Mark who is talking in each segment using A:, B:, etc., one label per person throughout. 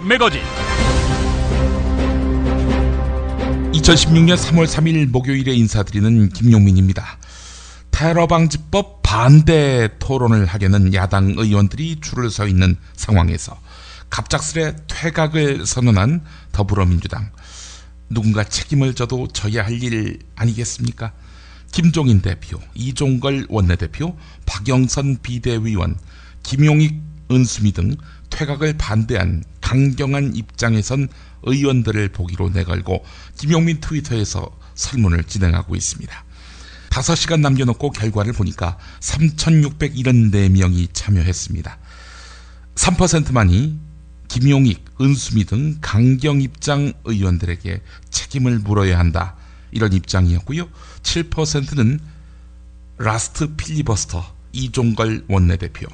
A: 매거진
B: 2016년 3월 3일 목요일에 인사드리는 김용민입니다. 테러방지법 반대 토론을 하려는 야당 의원들이 줄을 서 있는 상황에서 갑작스레 퇴각을 선언한 더불어민주당. 누군가 책임을 져도 져야 할 일 아니겠습니까? 김종인 대표, 이종걸 원내대표, 박영선 비대위원, 김용익, 은수미 등 퇴각을 반대한 강경한 입장에 선 의원들을 보기로 내걸고 김용민 트위터에서 설문을 진행하고 있습니다. 5시간 남겨놓고 결과를 보니까 3,674명이 참여했습니다. 3%만이 김용익, 은수미 등 강경 입장 의원들에게 책임을 물어야 한다, 이런 입장이었고요. 7%는 라스트 필리버스터 이종걸 원내대표,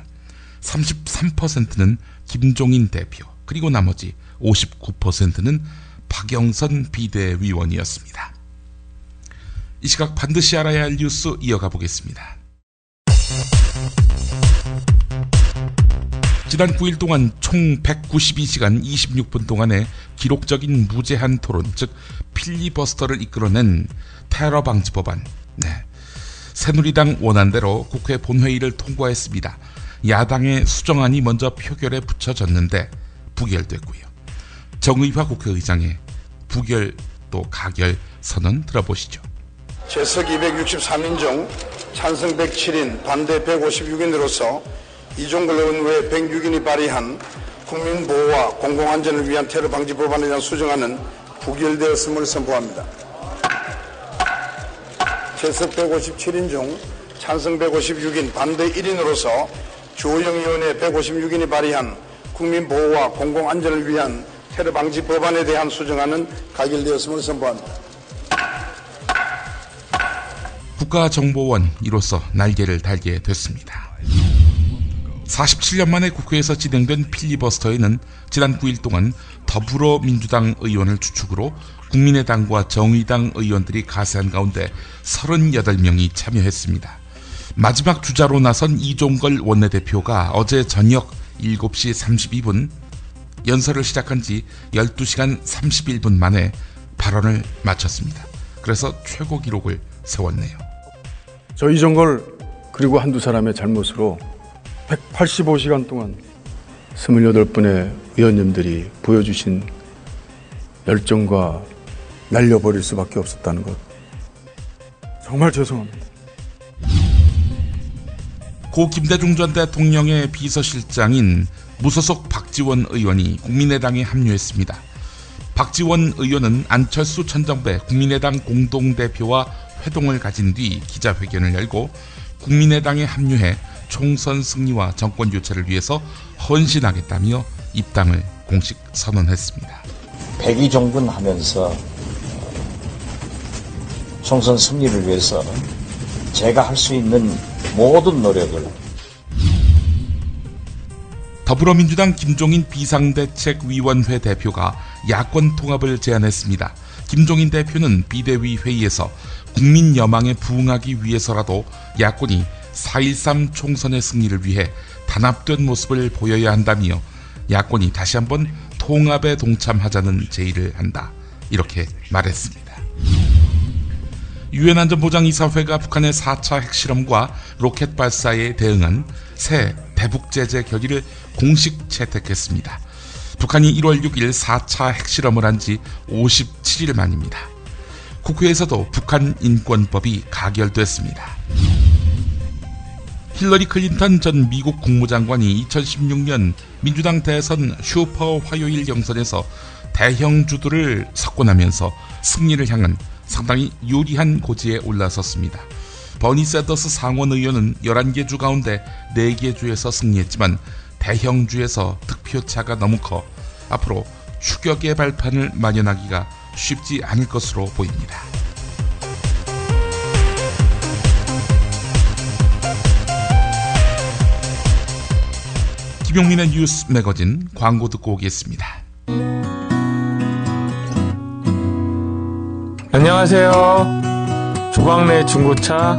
B: 33%는 김종인 대표, 그리고 나머지 59%는 박영선 비대위원이었습니다. 이 시각 반드시 알아야 할 뉴스 이어가 보겠습니다. 지난 9일 동안 총 192시간 26분 동안의 기록적인 무제한 토론, 즉 필리버스터를 이끌어낸 테러방지법안. 새누리당 원안대로 국회 본회의를 통과했습니다. 야당의 수정안이 먼저 표결에 붙여졌는데 부결됐고요. 정의화 국회의장의 부결 또 가결 선언 들어보시죠.
C: 재석 263인 중 찬성 107인, 반대 156인으로서 이종걸 의원 외 106인이 발의한 국민보호와 공공안전을 위한 테러방지 법안에 대한 수정안은 부결되었음을 선포합니다. 재석 157인 중 찬성 156인, 반대 1인으로서 주호영 의원의 156인이 발의한 국민보호와 공공안전을 위한 테러방지 법안에 대한 수정안은 가결되었음을 선포합니다.
B: 국가정보원 이로써 날개를 달게 됐습니다. 47년 만에 국회에서 진행된 필리버스터에는 지난 9일 동안 더불어민주당 의원을 주축으로 국민의당과 정의당 의원들이 가세한 가운데 38명이 참여했습니다. 마지막 주자로 나선 이종걸 원내대표가 어제 저녁 7시 32분 연설을 시작한 지 12시간 31분 만에 발언을 마쳤습니다. 그래서 최고 기록을 세웠네요.
D: 저 이종걸 그리고 한두 사람의 잘못으로 185시간 동안 28분의 의원님들이 보여주신 열정과 날려버릴 수밖에 없었다는 것, 정말 죄송합니다.
B: 고 김대중 전 대통령의 비서실장인 무소속 박지원 의원이 국민의당에 합류했습니다. 박지원 의원은 안철수 천정배 국민의당 공동대표와 회동을 가진 뒤 기자회견을 열고 국민의당에 합류해 총선 승리와 정권 교체를 위해서 헌신하겠다며 입당을 공식 선언했습니다.
E: 백의종군하면서 총선 승리를 위해서 제가 할 수 있는 모든 노력을.
B: 더불어민주당 김종인 비상대책위원회 대표가 야권 통합을 제안했습니다. 김종인 대표는 비대위 회의에서 국민 여망에 부응하기 위해서라도 야권이 4.13 총선의 승리를 위해 단합된 모습을 보여야 한다며 야권이 다시 한번 통합에 동참하자는 제의를 한다, 이렇게 말했습니다. 유엔 안전보장이사회가 북한의 4차 핵실험과 로켓 발사에 대응한 새 대북 제재 결의를 공식 채택했습니다. 북한이 1월 6일 4차 핵실험을 한 지 57일 만입니다. 국회에서도 북한 인권법이 가결됐습니다. 힐러리 클린턴 전 미국 국무장관이 2016년 민주당 대선 슈퍼 화요일 경선에서 대형주들을 석권하면서 승리를 향한 상당히 유리한 고지에 올라섰습니다. 버니 샌더스 상원의원은 11개 주 가운데 4개 주에서 승리했지만 대형주에서 득표차가 너무 커 앞으로 추격의 발판을 마련하기가 쉽지 않을 것으로 보입니다. 김용민의 뉴스 매거진 광고 듣고 오겠습니다.
F: 안녕하세요. 조광래 중고차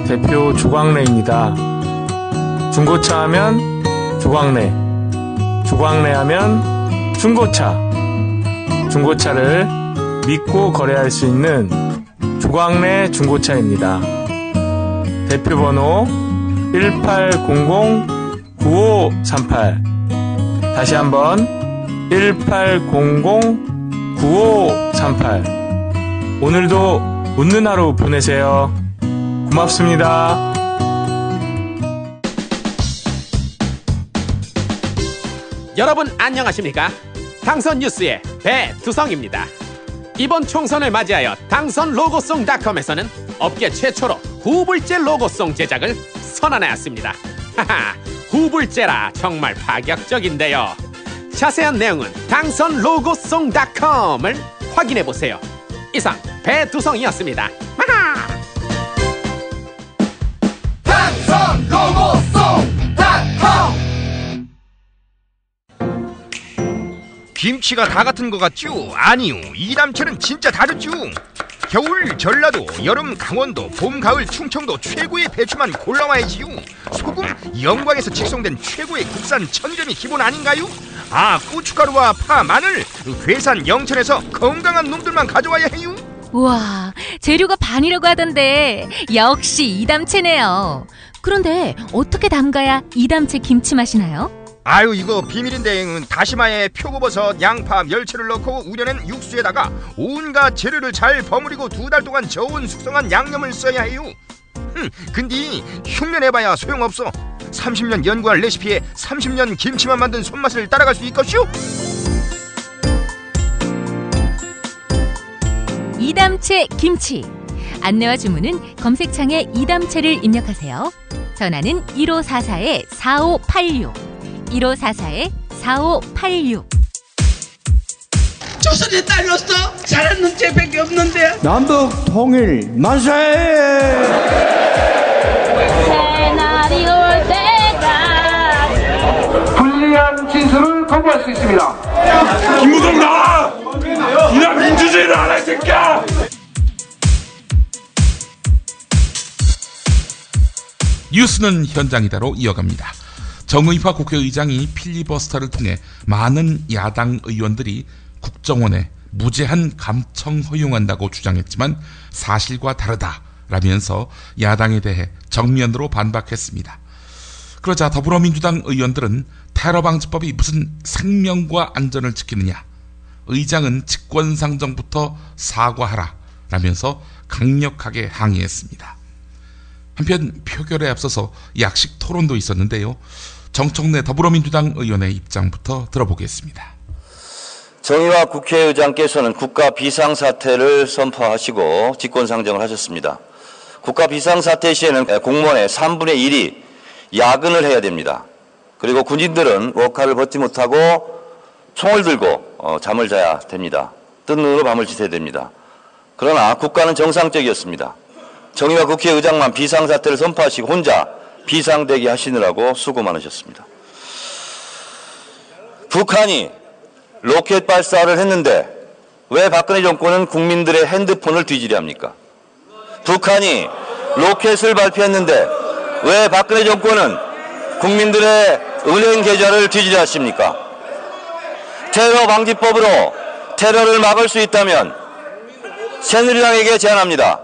F: 대표 조광래입니다. 중고차 하면 조광래, 조광래 하면 중고차. 중고차를 믿고 거래할 수 있는 조광래 중고차입니다. 대표번호 1800-9538. 다시 한번 1800-9538. 오늘도 웃는 하루 보내세요. 고맙습니다.
A: 여러분 안녕하십니까? 당선 뉴스의 배두성입니다. 이번 총선을 맞이하여 당선 로고송닷컴에서는 업계 최초로 후불제 로고송 제작을 선언하였습니다. 하하, 후불제라 정말 파격적인데요. 자세한 내용은 당선 로고송닷컴을 확인해보세요. 이상 배두성이었습니다. 하하.
G: 당선 로고송닷컴.
H: 김치가 다 같은 것 같죠? 아니요, 이담채는 진짜 다르죠. 겨울 전라도, 여름 강원도, 봄 가을 충청도 최고의 배추만 골라와야지요. 소금 영광에서 직송된 최고의 국산 천점이 기본 아닌가요? 아, 고춧가루와 파, 마늘 괴산 영천에서 건강한 놈들만 가져와야 해요.
I: 우와, 재료가 반이라고 하던데 역시 이담채네요. 그런데 어떻게 담가야 이담채 김치 맛이 나요?
H: 아유, 이거 비밀인데 다시마에 표고버섯, 양파, 멸치를 넣고 우려낸 육수에다가 온갖 재료를 잘 버무리고 2달 동안 저온 숙성한 양념을 써야 해요. 근데 흉내내봐야 소용없어. 30년 연구한 레시피에 30년 김치만 만든 손맛을 따라갈 수 있겠슈?
I: 이담채 김치. 안내와 주문은 검색창에 이담채를 입력하세요. 전화는 1544-4586 1544-4586.
J: 조선의 딸로서 잘하는 죄밖에 없는데.
K: 남북 통일 만세!
L: 새날이 올 때까지
M: 불리한 진술을 거부할 수 있습니다. 김무성 나와! 이나 민주주의를 알아, 이 새끼야!
B: 뉴스는 현장이다로 이어갑니다. 정의화 국회의장이 필리버스터를 통해 많은 야당 의원들이 국정원에 무제한 감청 허용한다고 주장했지만 사실과 다르다라면서 야당에 대해 정면으로 반박했습니다. 그러자 더불어민주당 의원들은 테러방지법이 무슨 생명과 안전을 지키느냐, 의장은 직권상정부터 사과하라 라면서 강력하게 항의했습니다. 한편 표결에 앞서서 약식 토론도 있었는데요. 정청래 더불어민주당 의원의 입장부터 들어보겠습니다.
N: 정의화 국회의장께서는 국가 비상사태를 선포하시고 직권상정을 하셨습니다. 국가 비상사태 시에는 공무원의 3분의 1이 야근을 해야 됩니다. 그리고 군인들은 워카를 벗지 못하고 총을 들고 잠을 자야 됩니다. 뜬 눈으로 밤을 지새야 됩니다. 그러나 국가는 정상적이었습니다. 정의화 국회의장만 비상사태를 선포하시고 혼자 비상대기 하시느라고 수고 많으셨습니다. 북한이 로켓 발사를 했는데 왜 박근혜 정권은 국민들의 핸드폰을 뒤지려 합니까? 북한이 로켓을 발표했는데 왜 박근혜 정권은 국민들의 은행 계좌를 뒤지려 하십니까? 테러 방지법으로 테러를 막을 수 있다면 새누리당에게 제안합니다.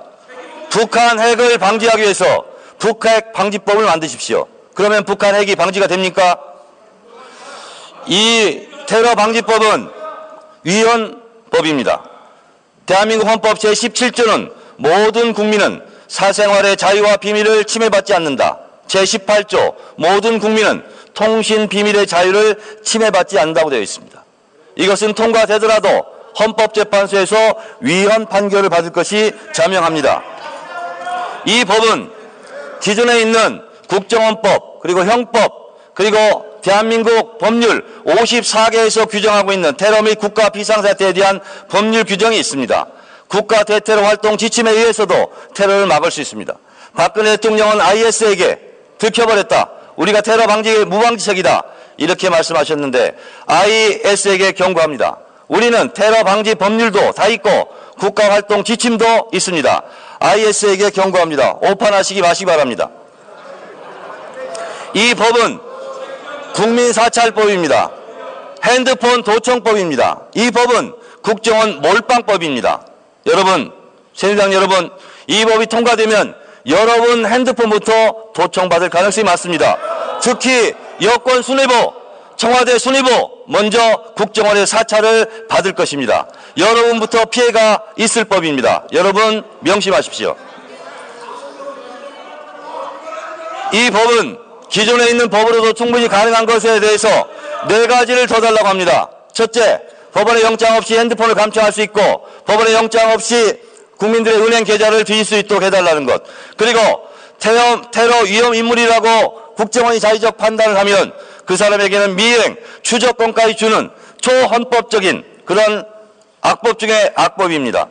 N: 북한 핵을 방지하기 위해서 북핵 방지법을 만드십시오. 그러면 북한 핵이 방지가 됩니까? 이 테러 방지법은 위헌법입니다. 대한민국 헌법 제17조는 모든 국민은 사생활의 자유와 비밀을 침해받지 않는다. 제18조 모든 국민은 통신 비밀의 자유를 침해받지 않는다고 되어 있습니다. 이것은 통과되더라도 헌법재판소에서 위헌 판결을 받을 것이 자명합니다. 이 법은 기존에 있는 국정원법, 그리고 형법, 그리고 대한민국 법률 54개에서 규정하고 있는 테러 및 국가 비상사태에 대한 법률 규정이 있습니다. 국가 대테러 활동 지침에 의해서도 테러를 막을 수 있습니다. 박근혜 대통령은 IS에게 들켜버렸다. 우리가 테러 방지의 무방지책이다. 이렇게 말씀하셨는데 IS에게 경고합니다. 우리는 테러 방지 법률도 다 있고 국가 활동 지침도 있습니다. IS에게 경고합니다. 오판하시기 마시기 바랍니다. 이 법은 국민사찰법입니다. 핸드폰 도청법입니다. 이 법은 국정원 몰빵법입니다. 여러분, 새누리당 여러분, 이 법이 통과되면 여러분 핸드폰부터 도청받을 가능성이 많습니다. 특히 여권 수뇌부, 청와대 수뇌부 먼저 국정원의 사찰을 받을 것입니다. 여러분부터 피해가 있을 법입니다. 여러분 명심하십시오. 이 법은 기존에 있는 법으로도 충분히 가능한 것에 대해서 4가지를 더 달라고 합니다. 첫째, 법원의 영장 없이 핸드폰을 감청할 수 있고 법원의 영장 없이 국민들의 은행 계좌를 뒤질 수 있도록 해달라는 것. 그리고 테러 위험 인물이라고 국정원이 자의적 판단을 하면 그 사람에게는 미행, 추적권까지 주는 초헌법적인 그런 악법 중의 악법입니다.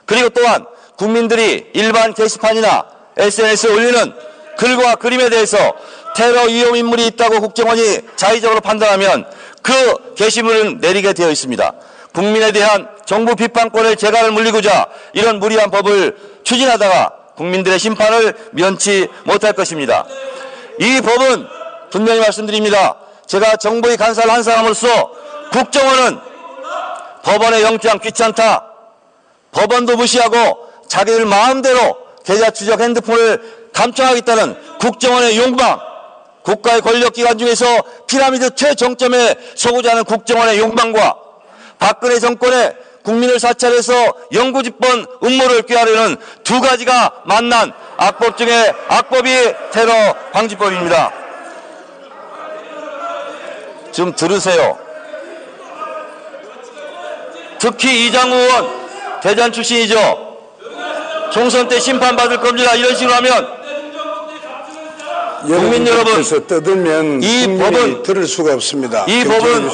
N: 그리고 또한 국민들이 일반 게시판이나 SNS에 올리는 글과 그림에 대해서 테러 위험 인물이 있다고 국정원이 자의적으로 판단하면 그 게시물은 내리게 되어 있습니다. 국민에 대한 정부 비판권의 재갈을 물리고자 이런 무리한 법을 추진하다가 국민들의 심판을 면치 못할 것입니다. 이 법은 분명히 말씀드립니다. 제가 정부의 간사를 한 사람으로서 국정원은 법원의 영장 귀찮다, 법원도 무시하고 자기들 마음대로 계좌 추적 핸드폰을 감청하겠다는 국정원의 욕망, 국가의 권력기관 중에서 피라미드 최정점에 서고자 하는 국정원의 욕망과 박근혜 정권의 국민을 사찰해서 영구집권 음모를 꾀하려는 2가지가 만난 악법 중에 악법이 테러 방지법입니다. 좀 들으세요. 특히 이장우 의원 대전 출신이죠. 총선 때 심판받을 겁니다. 이런 식으로 하면 국민 여러분,
C: 떠들면
N: 이 법은
C: 들을 수가 없습니다.
N: 이 법은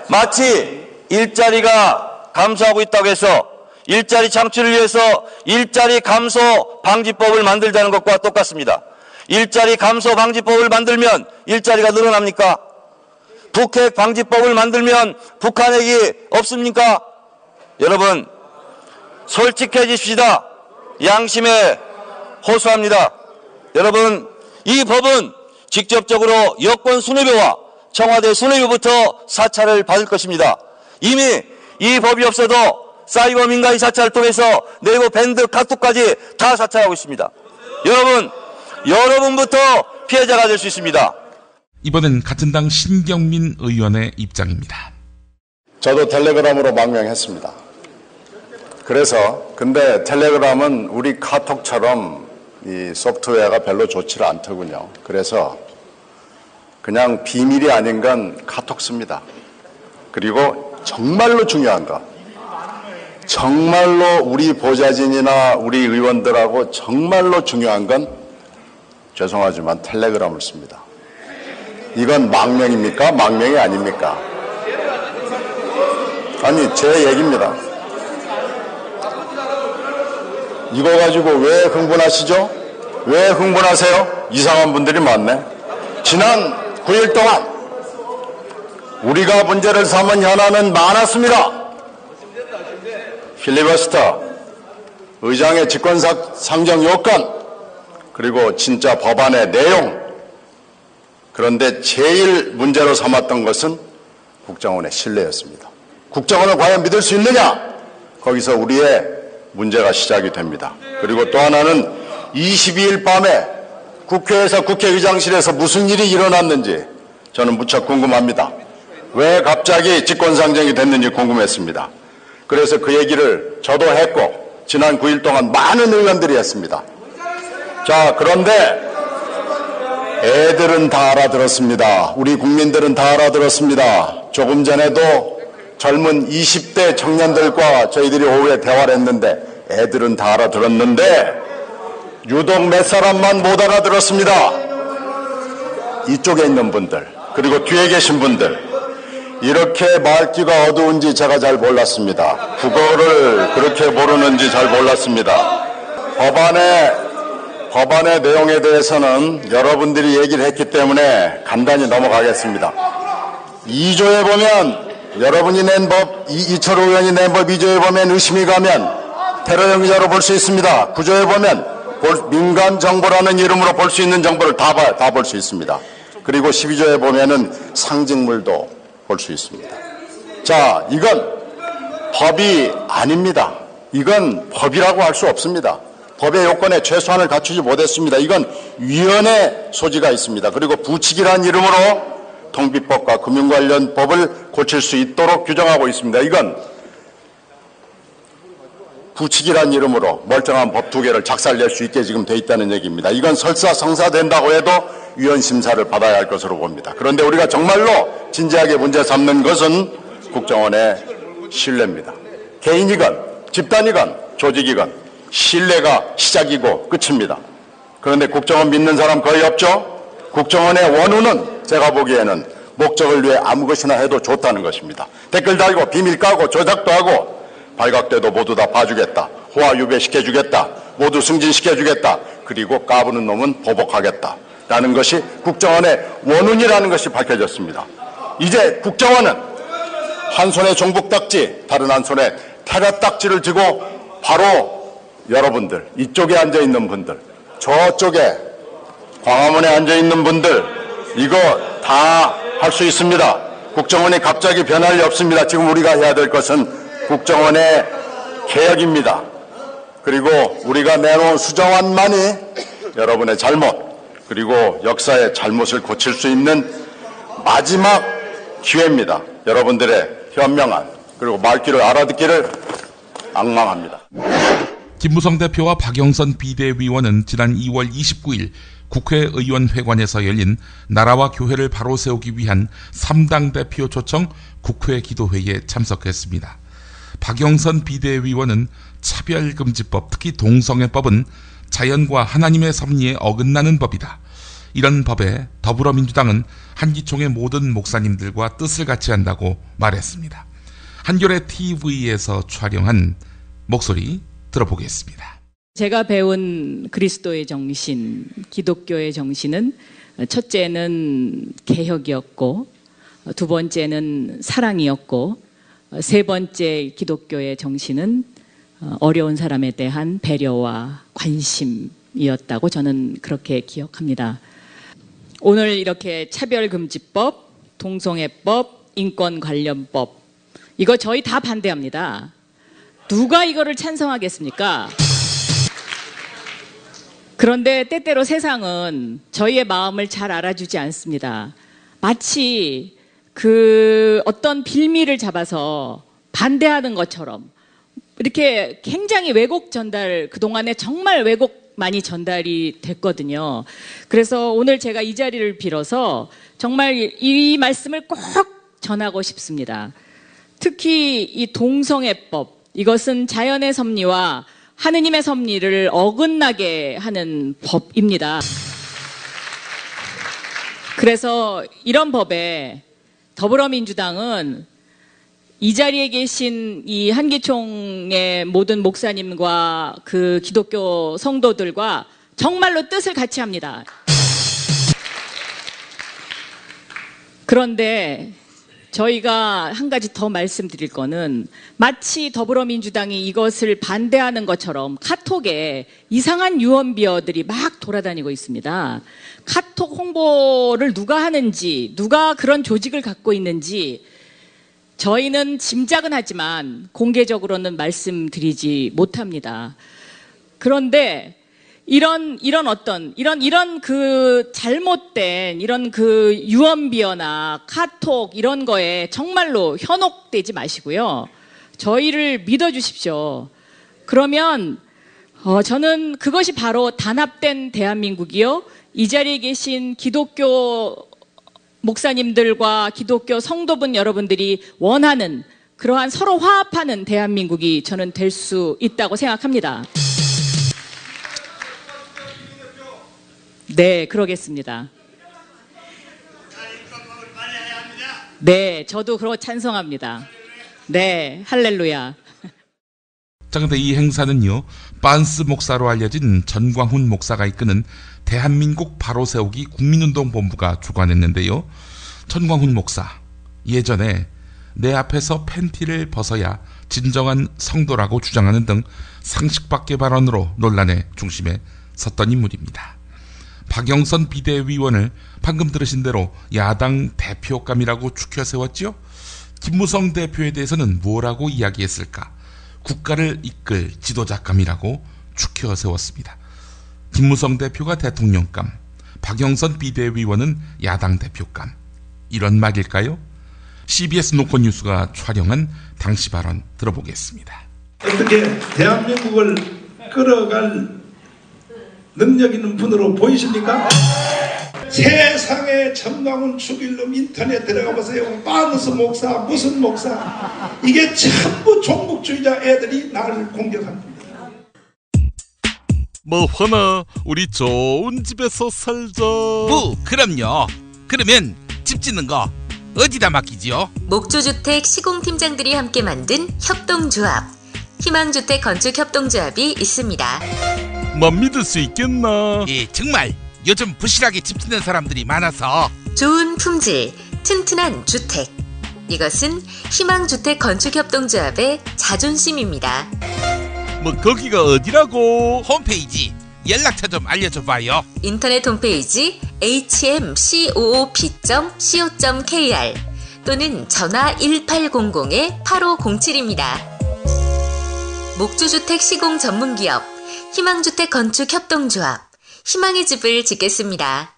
N: 마치 일자리가 감소하고 있다고 해서 일자리 창출을 위해서 일자리 감소 방지법을 만들자는 것과 똑같습니다. 일자리 감소 방지법을 만들면 일자리가 늘어납니까? 북핵 방지법을 만들면 북한 핵이 없습니까? 여러분, 솔직해지십시다. 양심에 호소합니다. 여러분, 이 법은 직접적으로 여권 수뇌부와 청와대 수뇌부부터 사찰을 받을 것입니다. 이미 이 법이 없어도 사이버 민간인 사찰을 통해서 네이버 밴드 카톡까지 다 사찰하고 있습니다. 여러분부터 피해자가 될 수 있습니다.
B: 이번엔 같은 당 신경민 의원의 입장입니다.
G: 저도 텔레그램으로 망명했습니다. 근데 텔레그램은 우리 카톡처럼 이 소프트웨어가 별로 좋지를 않더군요. 그래서 그냥 비밀이 아닌 건 카톡 씁니다. 그리고 정말로 중요한 거, 정말로 우리 보좌진이나 우리 의원들하고 정말로 중요한 건 죄송하지만 텔레그램을 씁니다. 이건 망명입니까? 망명이 아닙니까? 아니, 제 얘기입니다. 이거 가지고 왜 흥분하시죠? 왜 흥분하세요? 이상한 분들이 많네. 지난 9일 동안 우리가 문제를 삼은 현안은 많았습니다. 필리버스터, 의장의 직권상정 요건, 그리고 진짜 법안의 내용. 그런데 제일 문제로 삼았던 것은 국정원의 신뢰였습니다. 국정원을 과연 믿을 수 있느냐? 거기서 우리의 문제가 시작이 됩니다. 그리고 또 하나는 22일 밤에 국회에서 국회의장실에서 무슨 일이 일어났는지 저는 무척 궁금합니다. 왜 갑자기 직권상정이 됐는지 궁금했습니다. 그래서 그 얘기를 저도 했고 지난 9일 동안 많은 의원들이 했습니다. 자, 그런데 애들은 다 알아들었습니다. 우리 국민들은 다 알아들었습니다. 조금 전에도 젊은 20대 청년들과 저희들이 오후에 대화를 했는데 애들은 다 알아들었는데 유독 몇 사람만 못 알아들었습니다. 이쪽에 있는 분들, 그리고 뒤에 계신 분들, 이렇게 말귀가 어두운지 제가 잘 몰랐습니다. 국어를 그렇게 모르는지 잘 몰랐습니다. 법안의 내용에 대해서는 여러분들이 얘기를 했기 때문에 간단히 넘어가겠습니다. 2조에 보면 여러분이 낸 법, 이철호 의원이 낸 법 2조에 보면 의심이 가면 테러 용의자로 볼 수 있습니다. 9조에 보면 민간 정보라는 이름으로 볼 수 있는 정보를 다 볼 수 있습니다. 그리고 12조에 보면은 상징물도 볼 수 있습니다. 자, 이건 법이 아닙니다. 이건 법이라고 할 수 없습니다. 법의 요건에 최소한을 갖추지 못했습니다. 이건 위헌의 소지가 있습니다. 그리고 부칙이라는 이름으로 통비법과 금융관련법을 고칠 수 있도록 규정하고 있습니다. 이건 부칙이라는 이름으로 멀쩡한 법 2개를 작살낼 수 있게 지금 돼 있다는 얘기입니다. 이건 설사성사된다고 해도 위헌심사를 받아야 할 것으로 봅니다. 그런데 우리가 정말로 진지하게 문제 삼는 것은 국정원의 신뢰입니다. 개인이건 집단이건 조직이건 신뢰가 시작이고 끝입니다. 그런데 국정원 믿는 사람 거의 없죠? 국정원의 원우는 제가 보기에는 목적을 위해 아무 것이나 해도 좋다는 것입니다. 댓글 달고 비밀 까고 조작도 하고 발각돼도 모두 다 봐주겠다. 호화 유배시켜주겠다. 모두 승진시켜주겠다. 그리고 까부는 놈은 보복하겠다. 라는 것이 국정원의 원운이라는 것이 밝혀졌습니다. 이제 국정원은 한 손에 종북딱지, 다른 한 손에 테러딱지를 쥐고 바로 여러분들, 이쪽에 앉아있는 분들, 저쪽에 광화문에 앉아있는 분들, 이거 다 할 수 있습니다. 국정원이 갑자기 변할 리 없습니다. 지금 우리가 해야 될 것은 국정원의 개혁입니다. 그리고 우리가 내놓은 수정안만이 여러분의 잘못, 그리고 역사의 잘못을 고칠 수 있는 마지막 기회입니다. 여러분들의 현명한 그리고 말귀를 알아듣기를 앙망합니다.
B: 김무성 대표와 박영선 비대위원은 지난 2월 29일 국회의원회관에서 열린 나라와 교회를 바로 세우기 위한 3당 대표 초청 국회 기도회에 참석했습니다. 박영선 비대위원은 차별금지법, 특히 동성애법은 자연과 하나님의 섭리에 어긋나는 법이다. 이런 법에 더불어민주당은 한기총의 모든 목사님들과 뜻을 같이 한다고 말했습니다. 한겨레 TV에서 촬영한 목소리 들어보겠습니다.
O: 제가 배운 그리스도의 정신, 기독교의 정신은 첫째는 개혁이었고, 두 번째는 사랑이었고, 세 번째 기독교의 정신은 어려운 사람에 대한 배려와 관심이었다고 저는 그렇게 기억합니다. 오늘 이렇게 차별금지법, 동성애법, 인권관련법, 이거 저희 다 반대합니다. 누가 이거를 찬성하겠습니까? 그런데 때때로 세상은 저희의 마음을 잘 알아주지 않습니다. 마치 어떤 빌미를 잡아서 반대하는 것처럼 이렇게 굉장히 왜곡 전달, 그동안에 정말 왜곡 많이 전달이 됐거든요. 그래서 오늘 제가 이 자리를 빌어서 정말 이 말씀을 꼭 전하고 싶습니다. 특히 이 동성애법, 이것은 자연의 섭리와 하느님의 섭리를 어긋나게 하는 법입니다. 그래서 이런 법에 더불어민주당은 이 자리에 계신 이 한기총의 모든 목사님과 그 기독교 성도들과 정말로 뜻을 같이 합니다. 그런데 저희가 한 가지 더 말씀드릴 거는 마치 더불어민주당이 이것을 반대하는 것처럼 카톡에 이상한 유언비어들이 막 돌아다니고 있습니다. 카톡 홍보를 누가 하는지, 누가 그런 조직을 갖고 있는지 저희는 짐작은 하지만 공개적으로는 말씀드리지 못합니다. 그런데 이런 그 잘못된 이런 그 유언비어나 카톡 이런 거에 정말로 현혹되지 마시고요. 저희를 믿어주십시오. 그러면 저는 그것이 바로 단합된 대한민국이요. 이 자리에 계신 기독교 목사님들과 기독교 성도분 여러분들이 원하는 그러한 서로 화합하는 대한민국이 저는 될 수 있다고 생각합니다. 네, 그러겠습니다. 네, 저도 그러 찬성합니다. 네, 할렐루야.
B: 자, 근데 이 행사는요, 빤스 목사로 알려진 전광훈 목사가 이끄는 대한민국 바로 세우기 국민운동본부가 주관했는데요. 전광훈 목사, 예전에 내 앞에서 팬티를 벗어야 진정한 성도라고 주장하는 등 상식밖의 발언으로 논란의 중심에 섰던 인물입니다. 박영선 비대위원을 방금 들으신 대로 야당 대표감이라고 추켜 세웠지요. 김무성 대표에 대해서는 뭐라고 이야기했을까? 국가를 이끌 지도자감이라고 추켜 세웠습니다. 김무성 대표가 대통령감, 박영선 비대위원은 야당 대표감. 이런 말일까요? CBS 노컷뉴스가 촬영한 당시 발언 들어보겠습니다.
M: 어떻게 대한민국을 끌어갈 능력 있는 분으로 보이십니까? 세상에 정강훈 죽일 놈 인터넷 들어가 보세요. 바누스 목사 무슨 목사, 이게 전부 종북주의자 애들이 나를 공격합니다.
B: 뭐 화나 우리 좋은 집에서 살자.
P: 뭐 그럼요. 그러면 집 짓는 거 어디다 맡기지요?
Q: 목조주택 시공팀장들이 함께 만든 협동조합, 희망주택 건축협동조합이 있습니다.
B: 맘 믿을 수 있겠나?
P: 예, 정말 요즘 부실하게 집 짓는 사람들이 많아서.
Q: 좋은 품질, 튼튼한 주택. 이것은 희망주택 건축협동조합의 자존심입니다.
B: 뭐 거기가 어디라고?
P: 홈페이지 연락처 좀 알려줘봐요.
Q: 인터넷 홈페이지 hmcoop.co.kr 또는 전화 1800-8507입니다. 목조주택 시공 전문기업 희망주택 건축협동조합, 희망의 집을 짓겠습니다.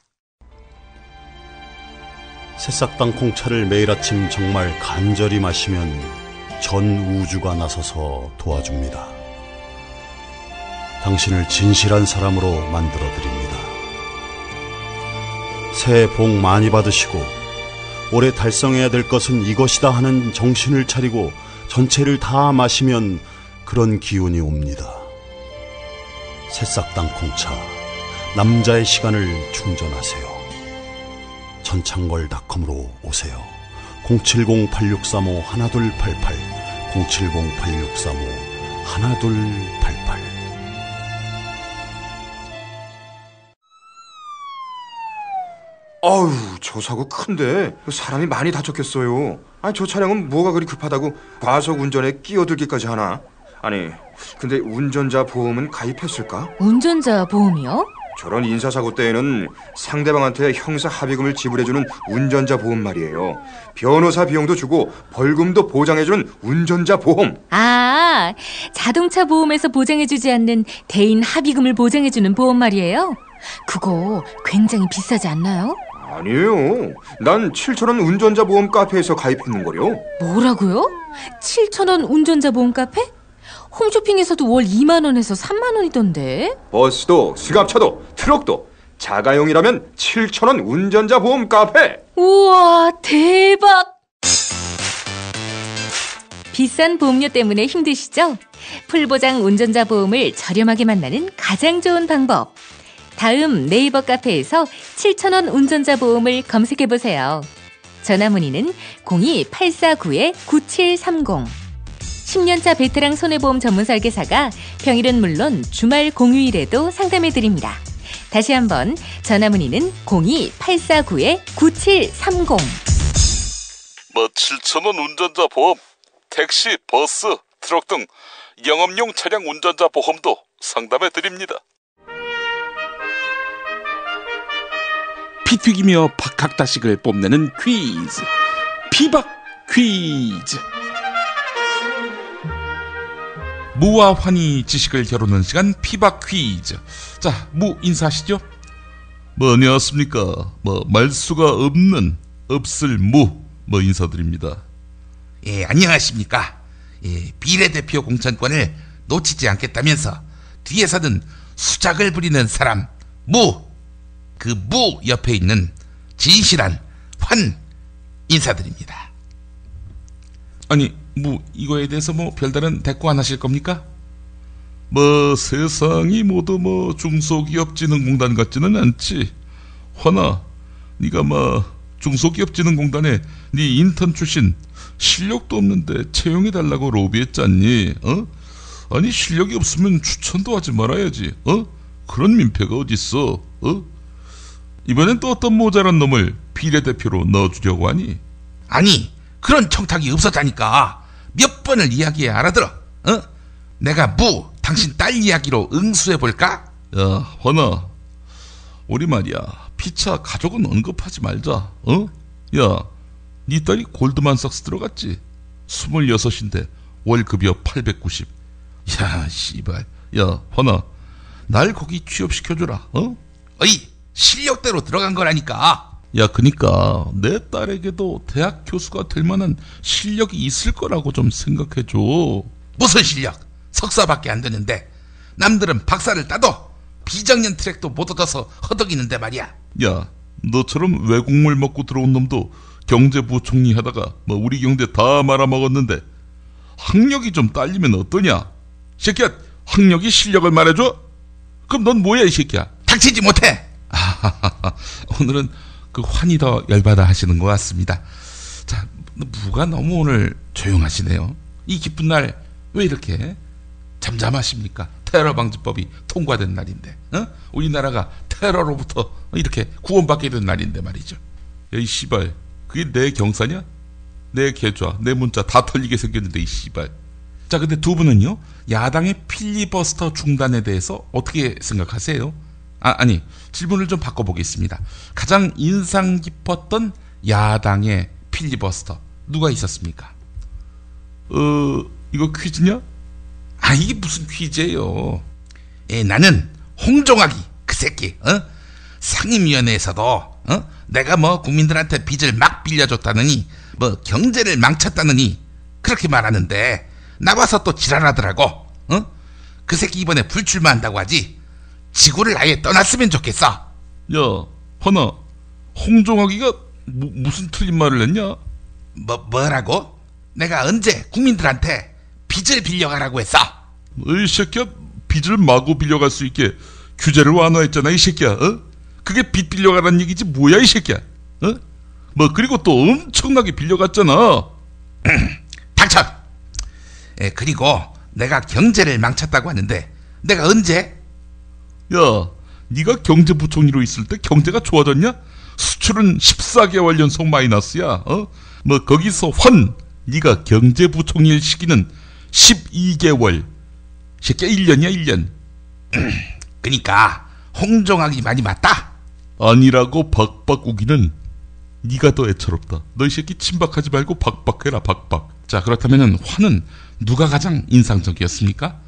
R: 새싹당 콩차를 매일 아침 정말 간절히 마시면 전 우주가 나서서 도와줍니다. 당신을 진실한 사람으로 만들어드립니다. 새해 복 많이 받으시고 올해 달성해야 될 것은 이것이다 하는 정신을 차리고 전체를 다 마시면 그런 기운이 옵니다. 새싹당 콩차, 남자의 시간을 충전하세요. 전창걸닷컴으로 오세요. 070-8635-1288 070-8635-1288.
S: 아우, 저 사고 큰데 사람이 많이 다쳤겠어요. 아니, 저 차량은 뭐가 그리 급하다고 과속 운전에 끼어들기까지 하나? 아니, 근데 운전자 보험은 가입했을까?
I: 운전자 보험이요?
S: 저런 인사사고 때에는 상대방한테 형사 합의금을 지불해주는 운전자 보험 말이에요. 변호사 비용도 주고 벌금도 보장해주는 운전자 보험.
I: 아, 자동차 보험에서 보장해주지 않는 대인 합의금을 보장해주는 보험 말이에요? 그거 굉장히 비싸지 않나요?
S: 아니에요. 난 7,000원 운전자 보험 카페에서 가입했는걸요.
I: 뭐라고요? 7,000원 운전자 보험 카페? 홈쇼핑에서도 월 2만 원에서 3만 원이던데.
S: 버스도 승합차도 트럭도 자가용이라면 7,000원 운전자 보험 카페.
I: 우와, 대박. 비싼 보험료 때문에 힘드시죠? 풀보장 운전자 보험을 저렴하게 만나는 가장 좋은 방법. 다음 네이버 카페에서 7,000원 운전자 보험을 검색해보세요. 전화문의는 02-849-9730. 10년차 베테랑 손해보험 전문 설계사가 평일은 물론 주말 공휴일에도 상담해드립니다. 다시 한번 전화문의는 02-849-9730.
B: 뭐 7,000원 운전자 보험, 택시, 버스, 트럭 등 영업용 차량 운전자 보험도 상담해드립니다. 피 튀기며 박학다식을 뽐내는 퀴즈, 피박 퀴즈. 무와 환희 지식을 겨루는 시간, 피박 퀴즈. 자, 무 인사하시죠. 뭐 안녕하십니까. 뭐 말수가 없을 무 인사드립니다.
P: 예, 안녕하십니까. 예, 비례대표 공천권을 놓치지 않겠다면서 뒤에서는 수작을 부리는 사람 무, 그 무 옆에 있는 진실한 환 인사드립니다.
B: 아니, 뭐 이거에 대해서 뭐 별다른 대꾸 안 하실 겁니까? 뭐 세상이 모두 뭐 중소기업진흥공단 같지는 않지. 환아, 네가 뭐 중소기업진흥공단에 네 인턴 출신 실력도 없는데 채용해달라고 로비했잖니. 아니, 실력이 없으면 추천도 하지 말아야지. 그런 민폐가 어딨어. 이번엔 또 어떤 모자란 놈을 비례대표로 넣어주려고 하니?
P: 아니, 그런 청탁이 없었다니까. 몇 번을 이야기해 알아들어. 내가 무, 당신 딸 이야기로 응수해볼까?
B: 야, 환아, 우리 말이야, 피차 가족은 언급하지 말자. 야, 네 딸이 골드만삭스 들어갔지. 26인데 월급이요 890. 야, 씨발. 야, 헌아, 날 거기 취업시켜주라.
P: 어이, 실력대로 들어간 거라니까.
B: 야, 그니까 내 딸에게도 대학 교수가 될 만한 실력이 있을 거라고 좀 생각해줘.
P: 무슨 실력? 석사밖에 안 되는데 남들은 박사를 따도 비정년 트랙도 못 얻어서 허덕이는데 말이야.
B: 야, 너처럼 외국물 먹고 들어온 놈도 경제부총리 하다가 뭐 우리 경제 다 말아먹었는데 학력이 좀 딸리면 어떠냐? 새끼야, 학력이 실력을 말해줘? 그럼 넌 뭐야, 이 새끼야?
P: 닥치지 못해.
B: 오늘은 그 환히 더 열받아 하시는 것 같습니다. 자, 무가 너무 오늘 조용하시네요. 이 기쁜 날 왜 이렇게 잠잠하십니까? 테러 방지법이 통과된 날인데, 우리나라가 테러로부터 이렇게 구원받게 된 날인데 말이죠. 야, 이 씨발, 그게 내 경사냐? 내 계좌, 내 문자 다 털리게 생겼는데, 이 씨발. 자, 근데 두 분은요, 야당의 필리버스터 중단에 대해서 어떻게 생각하세요? 아니, 질문을 좀 바꿔보겠습니다. 가장 인상 깊었던 야당의 필리버스터 누가 있었습니까? 이거 퀴즈냐?
P: 이게 무슨 퀴즈예요? 나는 홍종학이 그 새끼, 상임위원회에서도 내가 뭐 국민들한테 빚을 막 빌려줬다느니 뭐 경제를 망쳤다느니 그렇게 말하는데 나와서 또 지랄하더라고. 그 새끼 이번에 불출마한다고 하지. 지구를 아예 떠났으면 좋겠어.
B: 야, 헌아, 홍종학이가 무슨 틀린 말을 했냐?
P: 뭐라고? 내가 언제 국민들한테 빚을 빌려가라고 했어?
B: 이 새끼야, 빚을 마구 빌려갈 수 있게 규제를 완화했잖아, 이 새끼야. 그게 빚 빌려가라는 얘기지 뭐야, 이 새끼야. 뭐 그리고 또 엄청나게 빌려갔잖아.
P: 닥쳐. 그리고 내가 경제를 망쳤다고 하는데 내가 언제?
B: 야, 네가 경제부총리로 있을 때 경제가 좋아졌냐? 수출은 14개월 연속 마이너스야. 뭐 거기서 네가 경제부총리를 시기는 12개월. 새끼야, 1년이야 1년.
P: 그니까 홍종학이 많이 맞다?
B: 아니라고 박박 우기는 네가 더 애처롭다. 너 이 새끼 침박하지 말고 박박해라, 박박. 자, 그렇다면은 환은 누가 가장 인상적이었습니까?